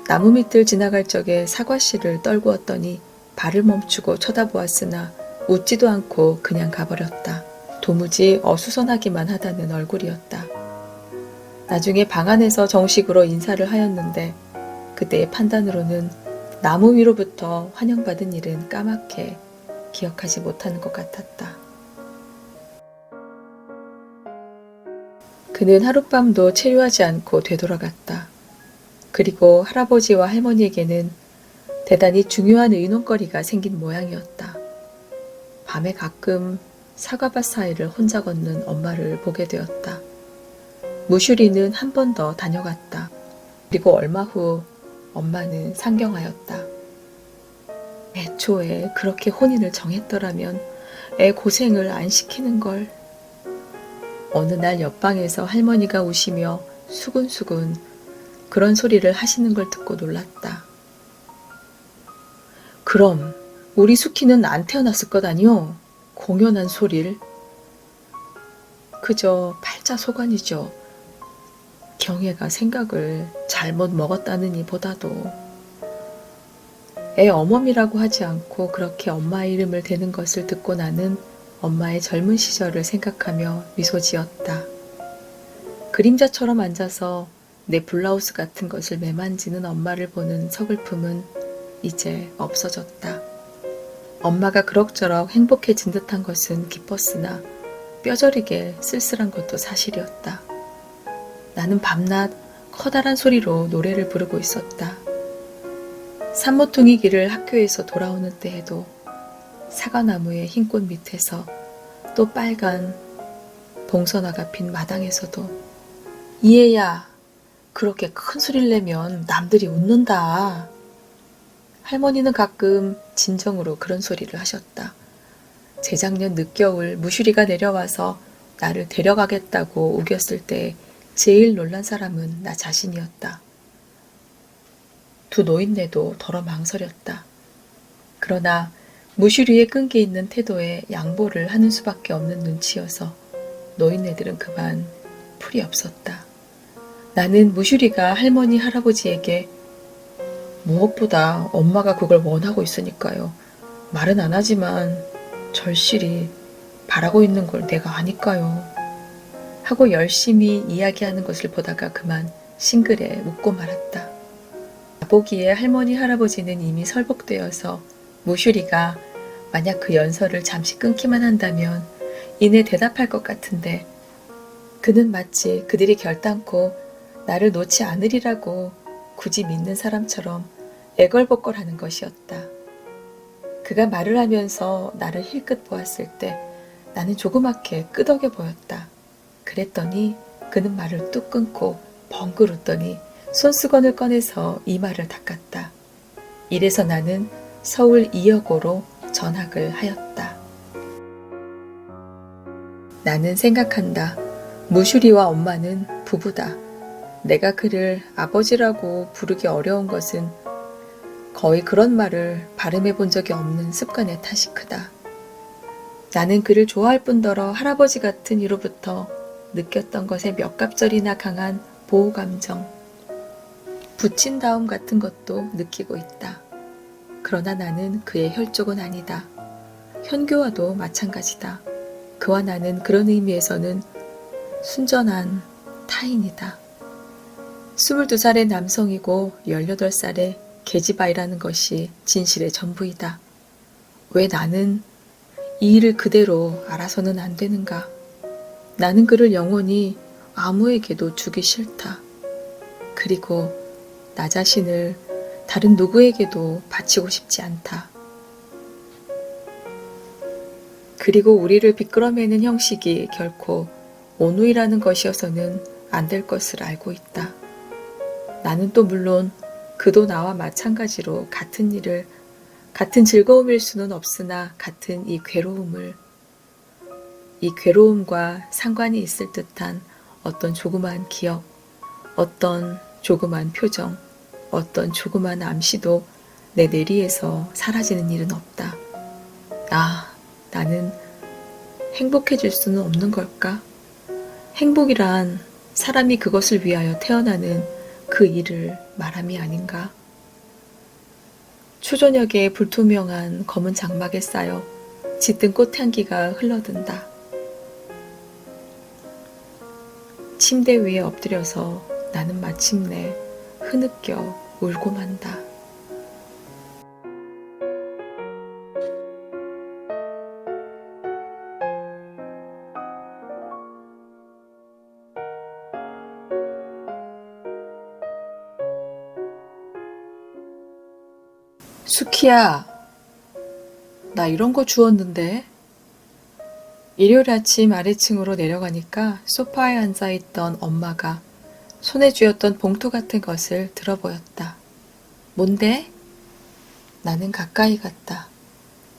나무 밑을 지나갈 적에 사과씨를 떨구었더니 발을 멈추고 쳐다보았으나 웃지도 않고 그냥 가버렸다. 도무지 어수선하기만 하다는 얼굴이었다. 나중에 방 안에서 정식으로 인사를 하였는데 그때의 판단으로는 나무 위로부터 환영받은 일은 까맣게 기억하지 못하는 것 같았다. 그는 하룻밤도 체류하지 않고 되돌아갔다. 그리고 할아버지와 할머니에게는 대단히 중요한 의논거리가 생긴 모양이었다. 밤에 가끔 사과밭 사이를 혼자 걷는 엄마를 보게 되었다. 무슈리는 한 번 더 다녀갔다. 그리고 얼마 후 엄마는 상경하였다. 애초에 그렇게 혼인을 정했더라면 애 고생을 안 시키는 걸. 어느 날 옆방에서 할머니가 우시며 수근수근 그런 소리를 하시는 걸 듣고 놀랐다. 그럼 우리 수키는 안 태어났을 것 아니오? 공연한 소리를. 그저 팔자소관이죠. 경애가 생각을 잘못 먹었다느니 보다도 애 어멈이라고 하지 않고 그렇게 엄마의 이름을 대는 것을 듣고 나는 엄마의 젊은 시절을 생각하며 미소 지었다. 그림자처럼 앉아서 내 블라우스 같은 것을 매만지는 엄마를 보는 서글픔은 이제 없어졌다. 엄마가 그럭저럭 행복해진 듯한 것은 기뻤으나 뼈저리게 쓸쓸한 것도 사실이었다. 나는 밤낮 커다란 소리로 노래를 부르고 있었다. 산모퉁이 길을 학교에서 돌아오는 때에도 사과나무의 흰 꽃 밑에서 또 빨간 봉선화가 핀 마당에서도 이해야, 그렇게 큰 소리를 내면 남들이 웃는다. 할머니는 가끔 진정으로 그런 소리를 하셨다. 재작년 늦겨울 무슈리가 내려와서 나를 데려가겠다고 우겼을 때 제일 놀란 사람은 나 자신이었다. 두 노인네도 더러 망설였다. 그러나 무슈리의 끈기 있는 태도에 양보를 하는 수밖에 없는 눈치여서 노인네들은 그만 풀이 없었다. 나는 무슈리가 할머니 할아버지에게 무엇보다 엄마가 그걸 원하고 있으니까요. 말은 안 하지만 절실히 바라고 있는 걸 내가 아니까요. 하고 열심히 이야기하는 것을 보다가 그만 싱글에 웃고 말았다. 보기에 할머니 할아버지는 이미 설복되어서 무슈리가 만약 그 연설을 잠시 끊기만 한다면 이내 대답할 것 같은데 그는 마치 그들이 결단코 나를 놓지 않으리라고 굳이 믿는 사람처럼 애걸복걸하는 것이었다. 그가 말을 하면서 나를 힐끗 보았을 때 나는 조그맣게 끄덕여 보였다. 그랬더니 그는 말을 뚝 끊고 벙글 웃더니 손수건을 꺼내서 이마를 닦았다. 이래서 나는 서울 2여고로 전학을 하였다. 나는 생각한다. 무슈리와 엄마는 부부다. 내가 그를 아버지라고 부르기 어려운 것은 거의 그런 말을 발음해 본 적이 없는 습관의 탓이 크다. 나는 그를 좋아할 뿐더러 할아버지 같은 이로부터 느꼈던 것에 몇 갑절이나 강한 보호감정, 부친다움 같은 것도 느끼고 있다. 그러나 나는 그의 혈족은 아니다. 현교와도 마찬가지다. 그와 나는 그런 의미에서는 순전한 타인이다. 22살의 남성이고 18살의 계집아이라는 것이 진실의 전부이다. 왜 나는 이 일을 그대로 알아서는 안 되는가? 나는 그를 영원히 아무에게도 주기 싫다. 그리고 나 자신을 다른 누구에게도 바치고 싶지 않다. 그리고 우리를 비끄러매는 형식이 결코 온누이라는 것이어서는 안 될 것을 알고 있다. 나는 또 물론 그도 나와 마찬가지로 같은 일을, 같은 즐거움일 수는 없으나 같은 이 괴로움과 상관이 있을 듯한 어떤 조그만 기억, 어떤 조그만 표정, 어떤 조그만 암시도 내 뇌리에서 사라지는 일은 없다. 나는 행복해질 수는 없는 걸까? 행복이란 사람이 그것을 위하여 태어나는 그 일을 말함이 아닌가? 초저녁에 불투명한 검은 장막에 쌓여 짙은 꽃향기가 흘러든다. 침대 위에 엎드려서 나는 마침내 흐느껴 울고 만다. 수키야, 나 이런 거 주웠는데. 일요일 아침 아래층으로 내려가니까 소파에 앉아있던 엄마가 손에 쥐었던 봉투 같은 것을 들어보였다. 뭔데? 나는 가까이 갔다.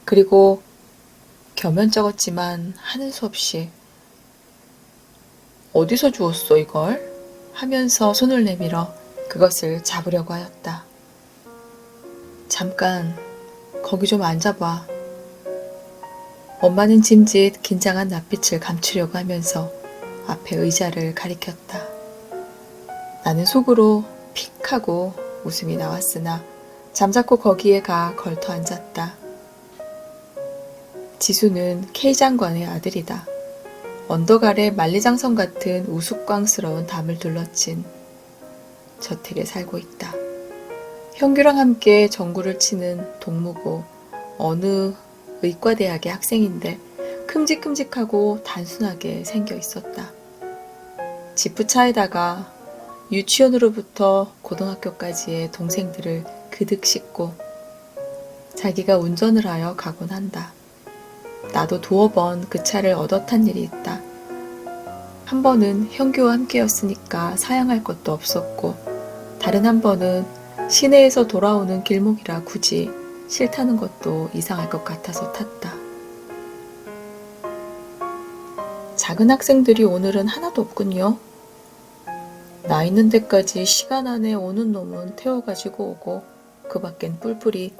그리고 겸연쩍었지만 하는 수 없이 어디서 주웠어 이걸? 하면서 손을 내밀어 그것을 잡으려고 하였다. 잠깐 거기 좀 앉아봐. 엄마는 짐짓 긴장한 낯빛을 감추려고 하면서 앞에 의자를 가리켰다. 나는 속으로 픽 하고 웃음이 나왔으나 잠자코 거기에 가 걸터 앉았다. 지수는 K 장관의 아들이다. 언덕 아래 만리장성 같은 우스꽝스러운 담을 둘러친 저택에 살고 있다. 형규랑 함께 전구를 치는 동무고 어느 의과대학의 학생인데 큼직큼직하고 단순하게 생겨 있었다. 지프차에다가 유치원으로부터 고등학교까지의 동생들을 그득 싣고 자기가 운전을 하여 가곤 한다. 나도 두어 번 그 차를 얻어 탄 일이 있다. 한 번은 형규와 함께였으니까 사양할 것도 없었고 다른 한 번은 시내에서 돌아오는 길목이라 굳이 싫다는 것도 이상할 것 같아서 탔다. 작은 학생들이 오늘은 하나도 없군요. 나 있는 데까지 시간 안에 오는 놈은 태워가지고 오고 그 밖엔 뿔뿔이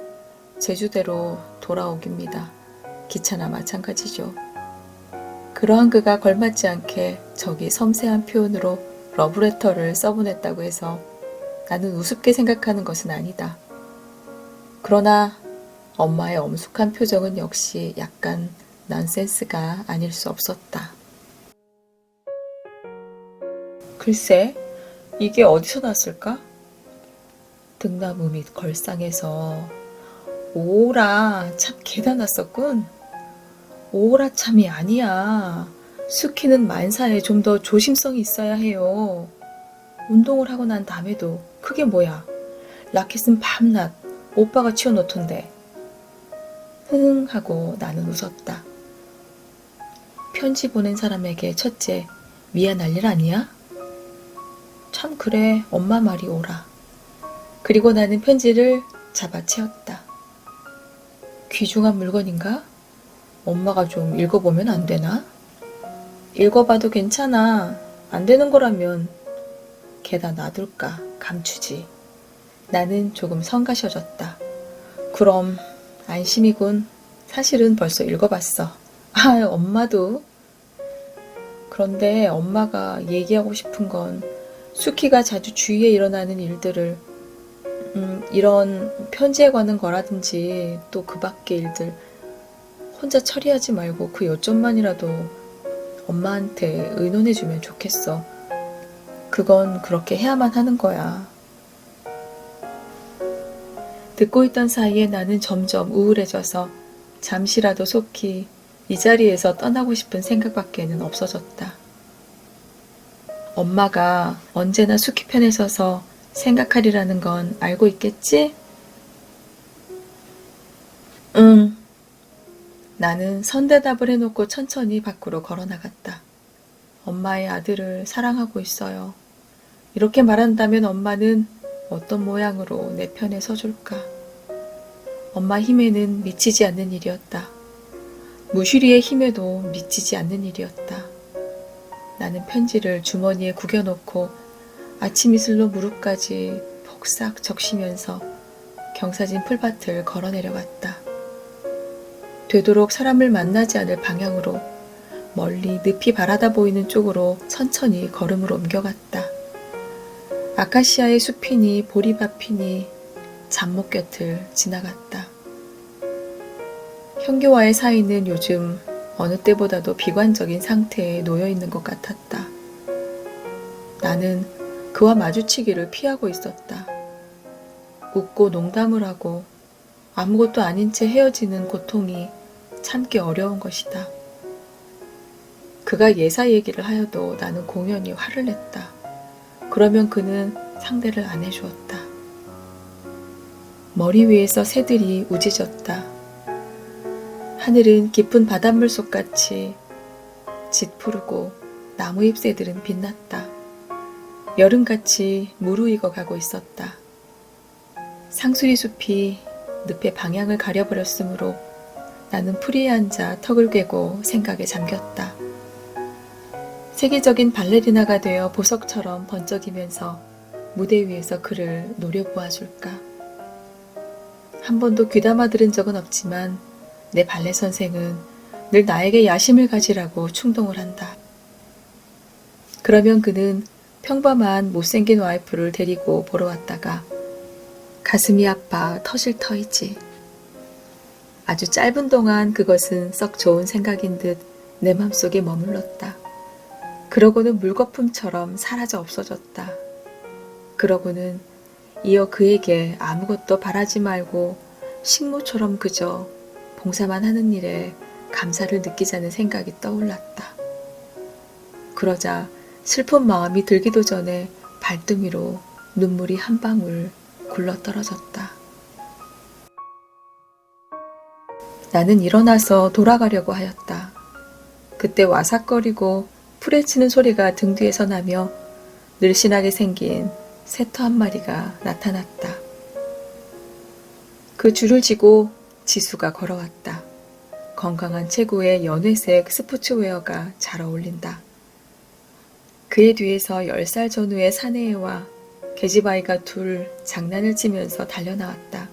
제주대로 돌아오깁니다. 기차나 마찬가지죠. 그러한 그가 걸맞지 않게 저기 섬세한 표현으로 러브레터를 써보냈다고 해서 나는 우습게 생각하는 것은 아니다. 그러나 엄마의 엄숙한 표정은 역시 약간 넌센스가 아닐 수 없었다. 글쎄, 이게 어디서 났을까? 등나무 밑 걸상에서 오라 참 개다 났었군. 오라 참이 아니야. 스키는 만사에 좀 더 조심성이 있어야 해요. 운동을 하고 난 다음에도 그게 뭐야. 라켓은 밤낮 오빠가 치워놓던데. 흥 하고 나는 웃었다. 편지 보낸 사람에게 첫째 미안할 일 아니야? 참 그래 엄마 말이 오라. 그리고 나는 편지를 잡아채웠다. 귀중한 물건인가? 엄마가 좀 읽어보면 안 되나? 읽어봐도 괜찮아. 안 되는 거라면 개다 놔둘까 감추지. 나는 조금 성가셔졌다. 그럼 안심이군. 사실은 벌써 읽어봤어. 아, 엄마도. 그런데 엄마가 얘기하고 싶은 건 수키가 자주 주위에 일어나는 일들을 이런 편지에 관한 거라든지 또 그 밖의 일들 혼자 처리하지 말고 그 요점만이라도 엄마한테 의논해주면 좋겠어. 그건 그렇게 해야만 하는 거야. 듣고 있던 사이에 나는 점점 우울해져서 잠시라도 속히 이 자리에서 떠나고 싶은 생각밖에는 없어졌다. 엄마가 언제나 수키 편에 서서 생각하리라는 건 알고 있겠지? 응. 나는 선대답을 해놓고 천천히 밖으로 걸어나갔다. 엄마의 아들을 사랑하고 있어요. 이렇게 말한다면 엄마는 어떤 모양으로 내 편에 서줄까? 엄마 힘에는 미치지 않는 일이었다. 무슈리의 힘에도 미치지 않는 일이었다. 나는 편지를 주머니에 구겨놓고 아침 이슬로 무릎까지 폭삭 적시면서 경사진 풀밭을 걸어 내려갔다. 되도록 사람을 만나지 않을 방향으로 멀리 늪이 바라다 보이는 쪽으로 천천히 걸음을 옮겨갔다. 아카시아의 숲이니 보리밭이니 잡목 곁을 지나갔다. 형규와의 사이는 요즘 어느 때보다도 비관적인 상태에 놓여 있는 것 같았다. 나는 그와 마주치기를 피하고 있었다. 웃고 농담을 하고 아무것도 아닌 채 헤어지는 고통이 참기 어려운 것이다. 그가 예사 얘기를 하여도 나는 공연히 화를 냈다. 그러면 그는 상대를 안 해주었다. 머리 위에서 새들이 우짖었다. 하늘은 깊은 바닷물 속같이 짙푸르고 나무 잎새들은 빛났다. 여름같이 무르익어 가고 있었다. 상수리 숲이 늪의 방향을 가려버렸으므로 나는 풀이에 앉아 턱을 괴고 생각에 잠겼다. 세계적인 발레리나가 되어 보석처럼 번쩍이면서 무대 위에서 그를 노려보아줄까. 한 번도 귀담아 들은 적은 없지만 내 발레 선생은 늘 나에게 야심을 가지라고 충동을 한다. 그러면 그는 평범한 못생긴 와이프를 데리고 보러 왔다가 가슴이 아파 터질 터이지. 아주 짧은 동안 그것은 썩 좋은 생각인 듯 내 맘속에 머물렀다. 그러고는 물거품처럼 사라져 없어졌다. 그러고는 이어 그에게 아무것도 바라지 말고 식모처럼 그저 봉사만 하는 일에 감사를 느끼자는 생각이 떠올랐다. 그러자 슬픈 마음이 들기도 전에 발등위로 눈물이 한 방울 굴러떨어졌다. 나는 일어나서 돌아가려고 하였다. 그때 와삭거리고 풀에 치는 소리가 등 뒤에서 나며 늘씬하게 생긴 새터 한 마리가 나타났다. 그 줄을 지고 지수가 걸어왔다. 건강한 체구의 연회색 스포츠웨어가 잘 어울린다. 그의 뒤에서 10살 전후의 사내애와 계집아이가 둘 장난을 치면서 달려나왔다.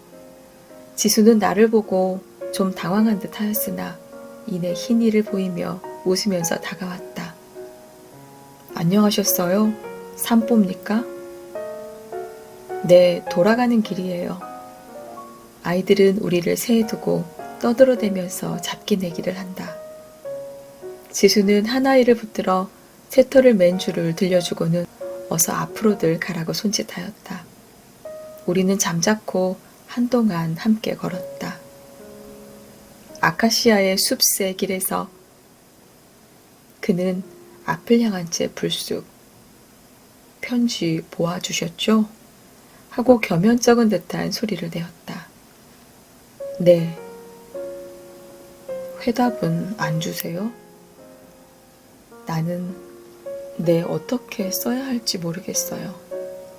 지수는 나를 보고 좀 당황한 듯 하였으나 이내 흰이를 보이며 웃으면서 다가왔다. 안녕하셨어요? 산보입니까? 네, 돌아가는 길이에요. 아이들은 우리를 세에 두고 떠들어대면서 잡기 내기를 한다. 지수는 한 아이를 붙들어 새털을 맨 줄을 들려주고는 어서 앞으로들 가라고 손짓하였다. 우리는 잠자코 한동안 함께 걸었다. 아카시아의 숲새 길에서 그는 앞을 향한 채 불쑥 편지 보아주셨죠? 하고 겸연쩍은 듯한 소리를 내었다. 네. 회답은 안 주세요? 나는 네, 어떻게 써야 할지 모르겠어요.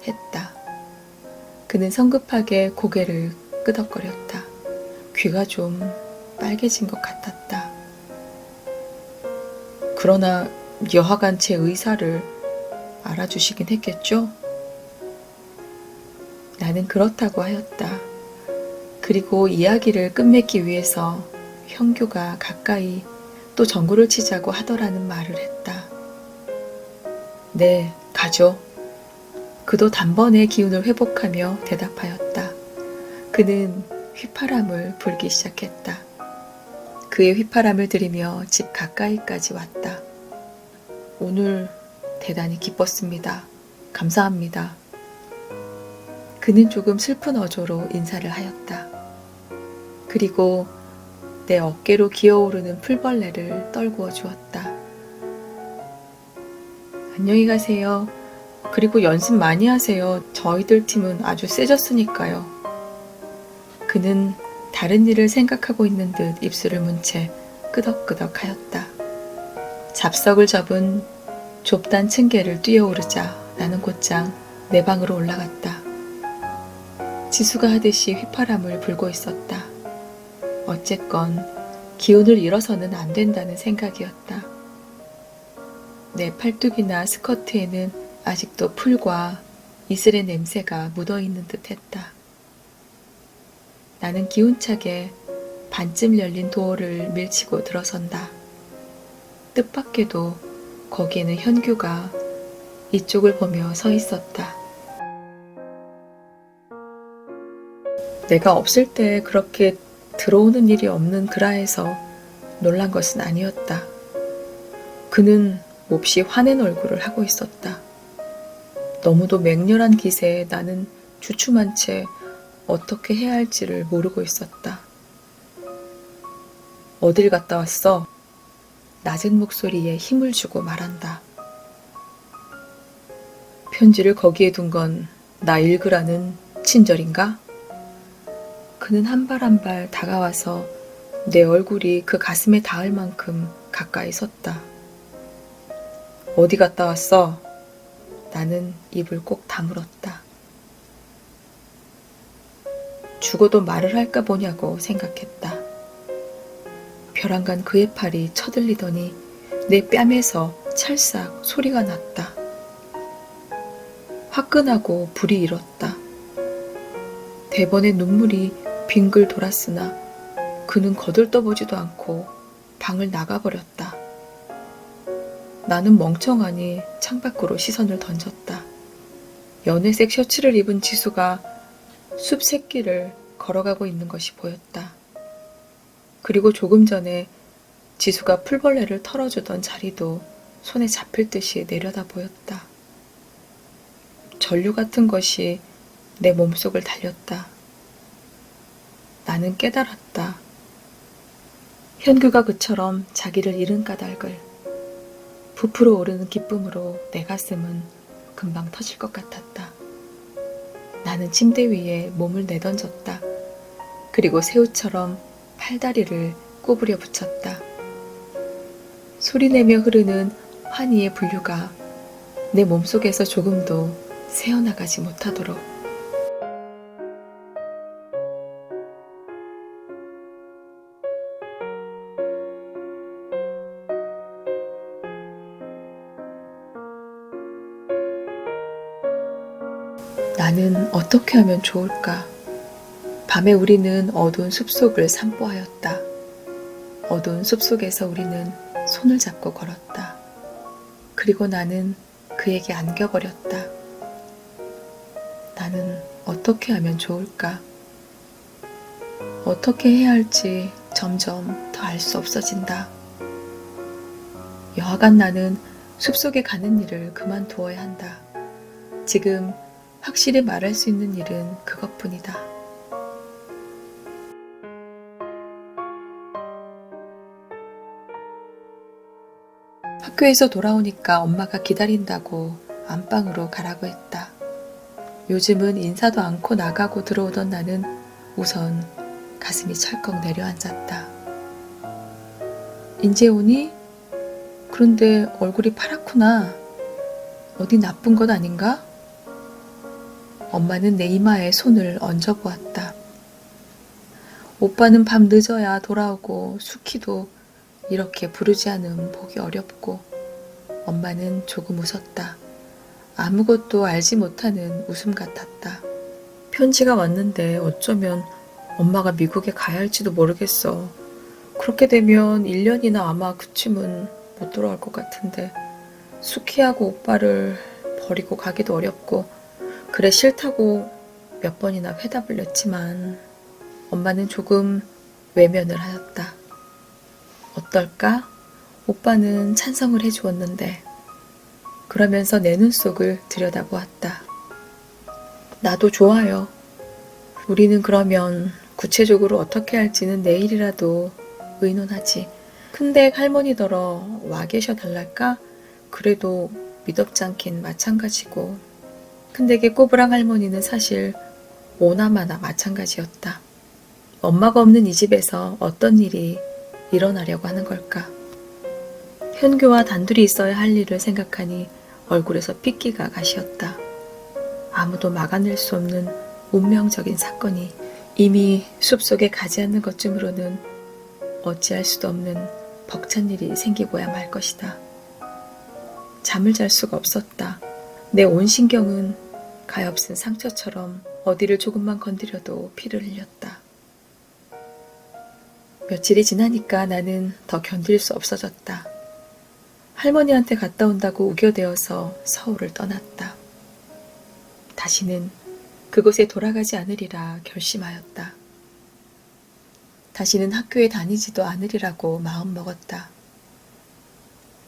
했다. 그는 성급하게 고개를 끄덕거렸다. 귀가 좀 빨개진 것 같았다. 그러나 여하간 제 의사를 알아주시긴 했겠죠? 나는 그렇다고 하였다. 그리고 이야기를 끝맺기 위해서 형규가 가까이 또 전구를 치자고 하더라는 말을 했다. 네, 가죠. 그도 단번에 기운을 회복하며 대답하였다. 그는 휘파람을 불기 시작했다. 그의 휘파람을 들이며 집 가까이까지 왔다. 오늘 대단히 기뻤습니다. 감사합니다. 그는 조금 슬픈 어조로 인사를 하였다. 그리고 내 어깨로 기어오르는 풀벌레를 떨구어 주었다. 안녕히 가세요. 그리고 연습 많이 하세요. 저희들 팀은 아주 세졌으니까요. 그는 다른 일을 생각하고 있는 듯 입술을 문 채 끄덕끄덕 하였다. 잡석을 접은 좁단 층계를 뛰어오르자 나는 곧장 내 방으로 올라갔다. 지수가 하듯이 휘파람을 불고 있었다. 어쨌건 기운을 잃어서는 안 된다는 생각이었다. 내 팔뚝이나 스커트에는 아직도 풀과 이슬의 냄새가 묻어있는 듯 했다. 나는 기운차게 반쯤 열린 도어를 밀치고 들어선다. 뜻밖에도 거기에는 현규가 이쪽을 보며 서 있었다. 내가 없을 때 그렇게 들어오는 일이 없는 그라에서 놀란 것은 아니었다. 그는 몹시 화낸 얼굴을 하고 있었다. 너무도 맹렬한 기세에 나는 주춤한 채 어떻게 해야 할지를 모르고 있었다. 어딜 갔다 왔어? 낮은 목소리에 힘을 주고 말한다. 편지를 거기에 둔 건 나 읽으라는 친절인가? 그는 한 발 한 발 다가와서 내 얼굴이 그 가슴에 닿을 만큼 가까이 섰다. 어디 갔다 왔어? 나는 입을 꼭 다물었다. 죽어도 말을 할까 보냐고 생각했다. 벼랑간 그의 팔이 쳐들리더니 내 뺨에서 찰싹 소리가 났다. 화끈하고 불이 일었다. 대번에 눈물이 빙글 돌았으나 그는 거들떠보지도 않고 방을 나가버렸다. 나는 멍청하니 창밖으로 시선을 던졌다. 연회색 셔츠를 입은 지수가 숲 새길을 걸어가고 있는 것이 보였다. 그리고 조금 전에 지수가 풀벌레를 털어주던 자리도 손에 잡힐 듯이 내려다 보였다. 전류 같은 것이 내 몸속을 달렸다. 나는 깨달았다. 현규가 그처럼 자기를 잃은 까닭을. 부풀어 오르는 기쁨으로 내 가슴은 금방 터질 것 같았다. 나는 침대 위에 몸을 내던졌다. 그리고 새우처럼 팔다리를 꼬부려 붙였다. 소리내며 흐르는 환희의 분류가 내 몸속에서 조금도 새어나가지 못하도록. 나는 어떻게 하면 좋을까? 밤에 우리는 어두운 숲속을 산보하였다. 어두운 숲속에서 우리는 손을 잡고 걸었다. 그리고 나는 그에게 안겨버렸다. 나는 어떻게 하면 좋을까? 어떻게 해야 할지 점점 더 알 수 없어진다. 여하간 나는 숲속에 가는 일을 그만두어야 한다. 지금 확실히 말할 수 있는 일은 그것뿐이다. 학교에서 돌아오니까 엄마가 기다린다고 안방으로 가라고 했다. 요즘은 인사도 않고 나가고 들어오던 나는 우선 가슴이 철컥 내려앉았다. 인제 오니? 그런데 얼굴이 파랗구나. 어디 나쁜 것 아닌가? 엄마는 내 이마에 손을 얹어보았다. 오빠는 밤 늦어야 돌아오고 수키도 이렇게 부르지 않으면 보기 어렵고. 엄마는 조금 웃었다. 아무것도 알지 못하는 웃음 같았다. 편지가 왔는데 어쩌면 엄마가 미국에 가야 할지도 모르겠어. 그렇게 되면 1년이나 아마 그쯤은 못 돌아올 것 같은데 수키하고 오빠를 버리고 가기도 어렵고 그래 싫다고 몇 번이나 회답을 냈지만 엄마는 조금 외면을 하였다. 어떨까? 오빠는 찬성을 해주었는데. 그러면서 내 눈속을 들여다보았다. 나도 좋아요. 우리는 그러면 구체적으로 어떻게 할지는 내일이라도 의논하지. 큰댁 할머니더러 와 계셔 달랄까? 그래도 미덥지 않긴 마찬가지고. 큰댁의 꼬부랑 할머니는 사실 오나마나 마찬가지였다. 엄마가 없는 이 집에서 어떤 일이 일어나려고 하는 걸까? 현규와 단둘이 있어야 할 일을 생각하니 얼굴에서 핏기가 가시었다. 아무도 막아낼 수 없는 운명적인 사건이 이미 숲속에 가지 않는 것쯤으로는 어찌할 수도 없는 벅찬 일이 생기고야 말 것이다. 잠을 잘 수가 없었다. 내 온 신경은 가엾은 상처처럼 어디를 조금만 건드려도 피를 흘렸다. 며칠이 지나니까 나는 더 견딜 수 없어졌다. 할머니한테 갔다 온다고 우겨대어서 서울을 떠났다. 다시는 그곳에 돌아가지 않으리라 결심하였다. 다시는 학교에 다니지도 않으리라고 마음먹었다.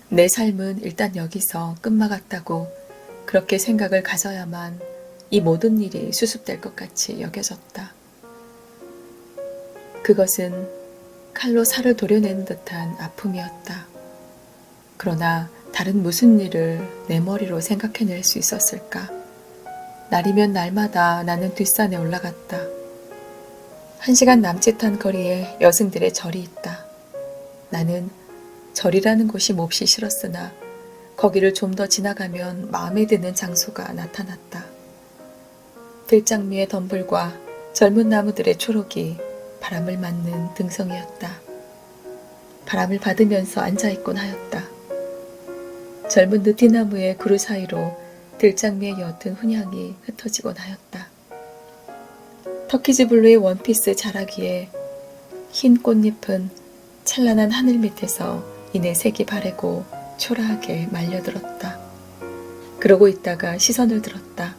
내 삶은 일단 여기서 끝막았다고 그렇게 생각을 가져야만 이 모든 일이 수습될 것 같이 여겨졌다. 그것은 칼로 살을 도려내는 듯한 아픔이었다. 그러나 다른 무슨 일을 내 머리로 생각해낼 수 있었을까? 날이면 날마다 나는 뒷산에 올라갔다. 1시간 남짓한 거리에 여승들의 절이 있다. 나는 절이라는 곳이 몹시 싫었으나 거기를 좀 더 지나가면 마음에 드는 장소가 나타났다. 들장미의 덤불과 젊은 나무들의 초록이 바람을 맞는 등성이었다. 바람을 받으면서 앉아있곤 하였다. 젊은 느티나무의 그루 사이로 들장미의 옅은 훈향이 흩어지곤 하였다. 터키즈 블루의 원피스 자라기에 흰 꽃잎은 찬란한 하늘 밑에서 이내 색이 바래고 초라하게 말려들었다. 그러고 있다가 시선을 들었다.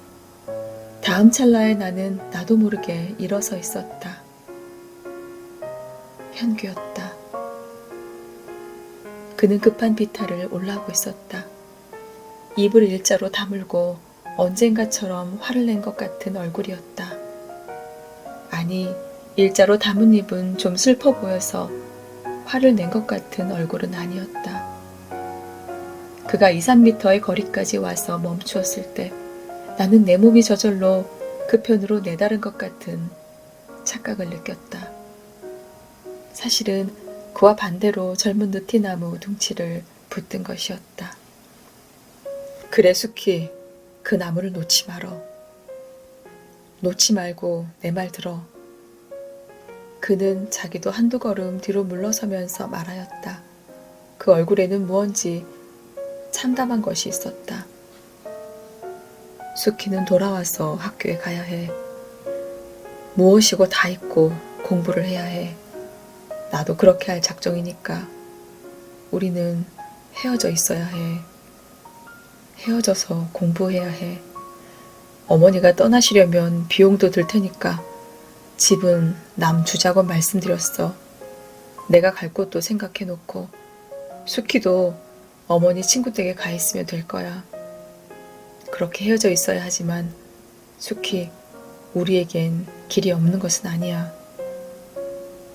다음 찰나에 나는 나도 모르게 일어서 있었다. 현규였다. 그는 급한 비탈을 올라오고 있었다. 입을 일자로 다물고 언젠가처럼 화를 낸 것 같은 얼굴이었다. 아니, 일자로 다문 입은 좀 슬퍼 보여서 화를 낸 것 같은 얼굴은 아니었다. 그가 2, 3미터의 거리까지 와서 멈추었을 때 나는 내 몸이 저절로 그 편으로 내다른 것 같은 착각을 느꼈다. 사실은 그와 반대로 젊은 느티나무 둥치를 붙든 것이었다. 그래, 수키, 그 나무를 놓지 말어. 놓지 말고 내 말 들어. 그는 자기도 한두 걸음 뒤로 물러서면서 말하였다. 그 얼굴에는 무언지 참담한 것이 있었다. 수키는 돌아와서 학교에 가야 해. 무엇이고 다 있고 공부를 해야 해. 나도 그렇게 할 작정이니까. 우리는 헤어져 있어야 해. 헤어져서 공부해야 해. 어머니가 떠나시려면 비용도 들 테니까 집은 남 주자고 말씀드렸어. 내가 갈 곳도 생각해놓고 수키도 어머니 친구 댁에 가 있으면 될 거야. 그렇게 헤어져 있어야 하지만 수키, 우리에겐 길이 없는 것은 아니야.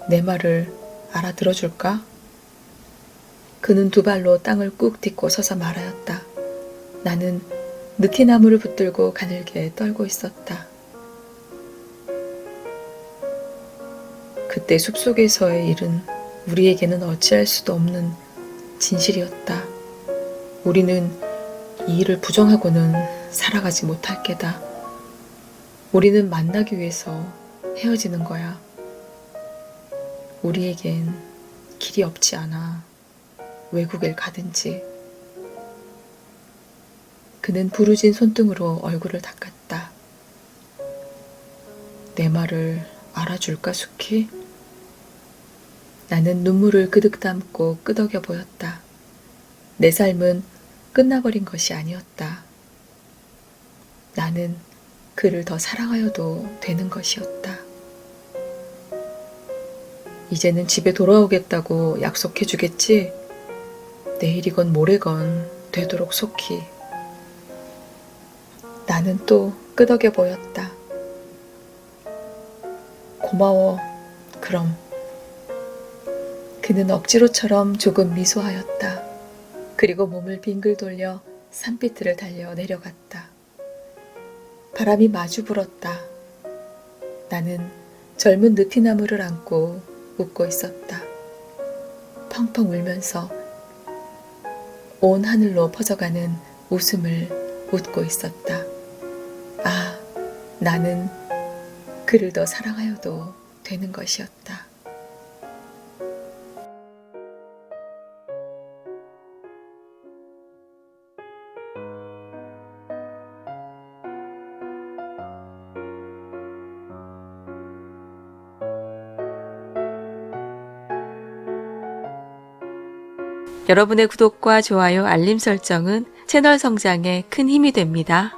내 말을 알아들어줄까? 그는 두 발로 땅을 꾹 딛고 서서 말하였다. 나는 느티나무를 붙들고 가늘게 떨고 있었다. 그때 숲속에서의 일은 우리에게는 어찌할 수도 없는 진실이었다. 우리는 이 일을 부정하고는 살아가지 못할 게다. 우리는 만나기 위해서 헤어지는 거야. 우리에겐 길이 없지 않아. 외국을 가든지. 그는 부르진 손등으로 얼굴을 닦았다. 내 말을 알아줄까, 수키? 나는 눈물을 그득 담고 끄덕여 보였다. 내 삶은 끝나버린 것이 아니었다. 나는 그를 더 사랑하여도 되는 것이었다. 이제는 집에 돌아오겠다고 약속해 주겠지? 내일이건 모레건 되도록 속히. 나는 또 끄덕여 보였다. 고마워. 그럼. 그는 억지로처럼 조금 미소하였다. 그리고 몸을 빙글 돌려 산비틀을 달려 내려갔다. 바람이 마주 불었다. 나는 젊은 느티나무를 안고 웃고 있었다. 펑펑 울면서 온 하늘로 퍼져가는 웃음을 웃고 있었다. 아, 나는 그를 더 사랑하여도 되는 것이었다. 여러분의 구독과 좋아요, 알림 설정은 채널 성장에 큰 힘이 됩니다.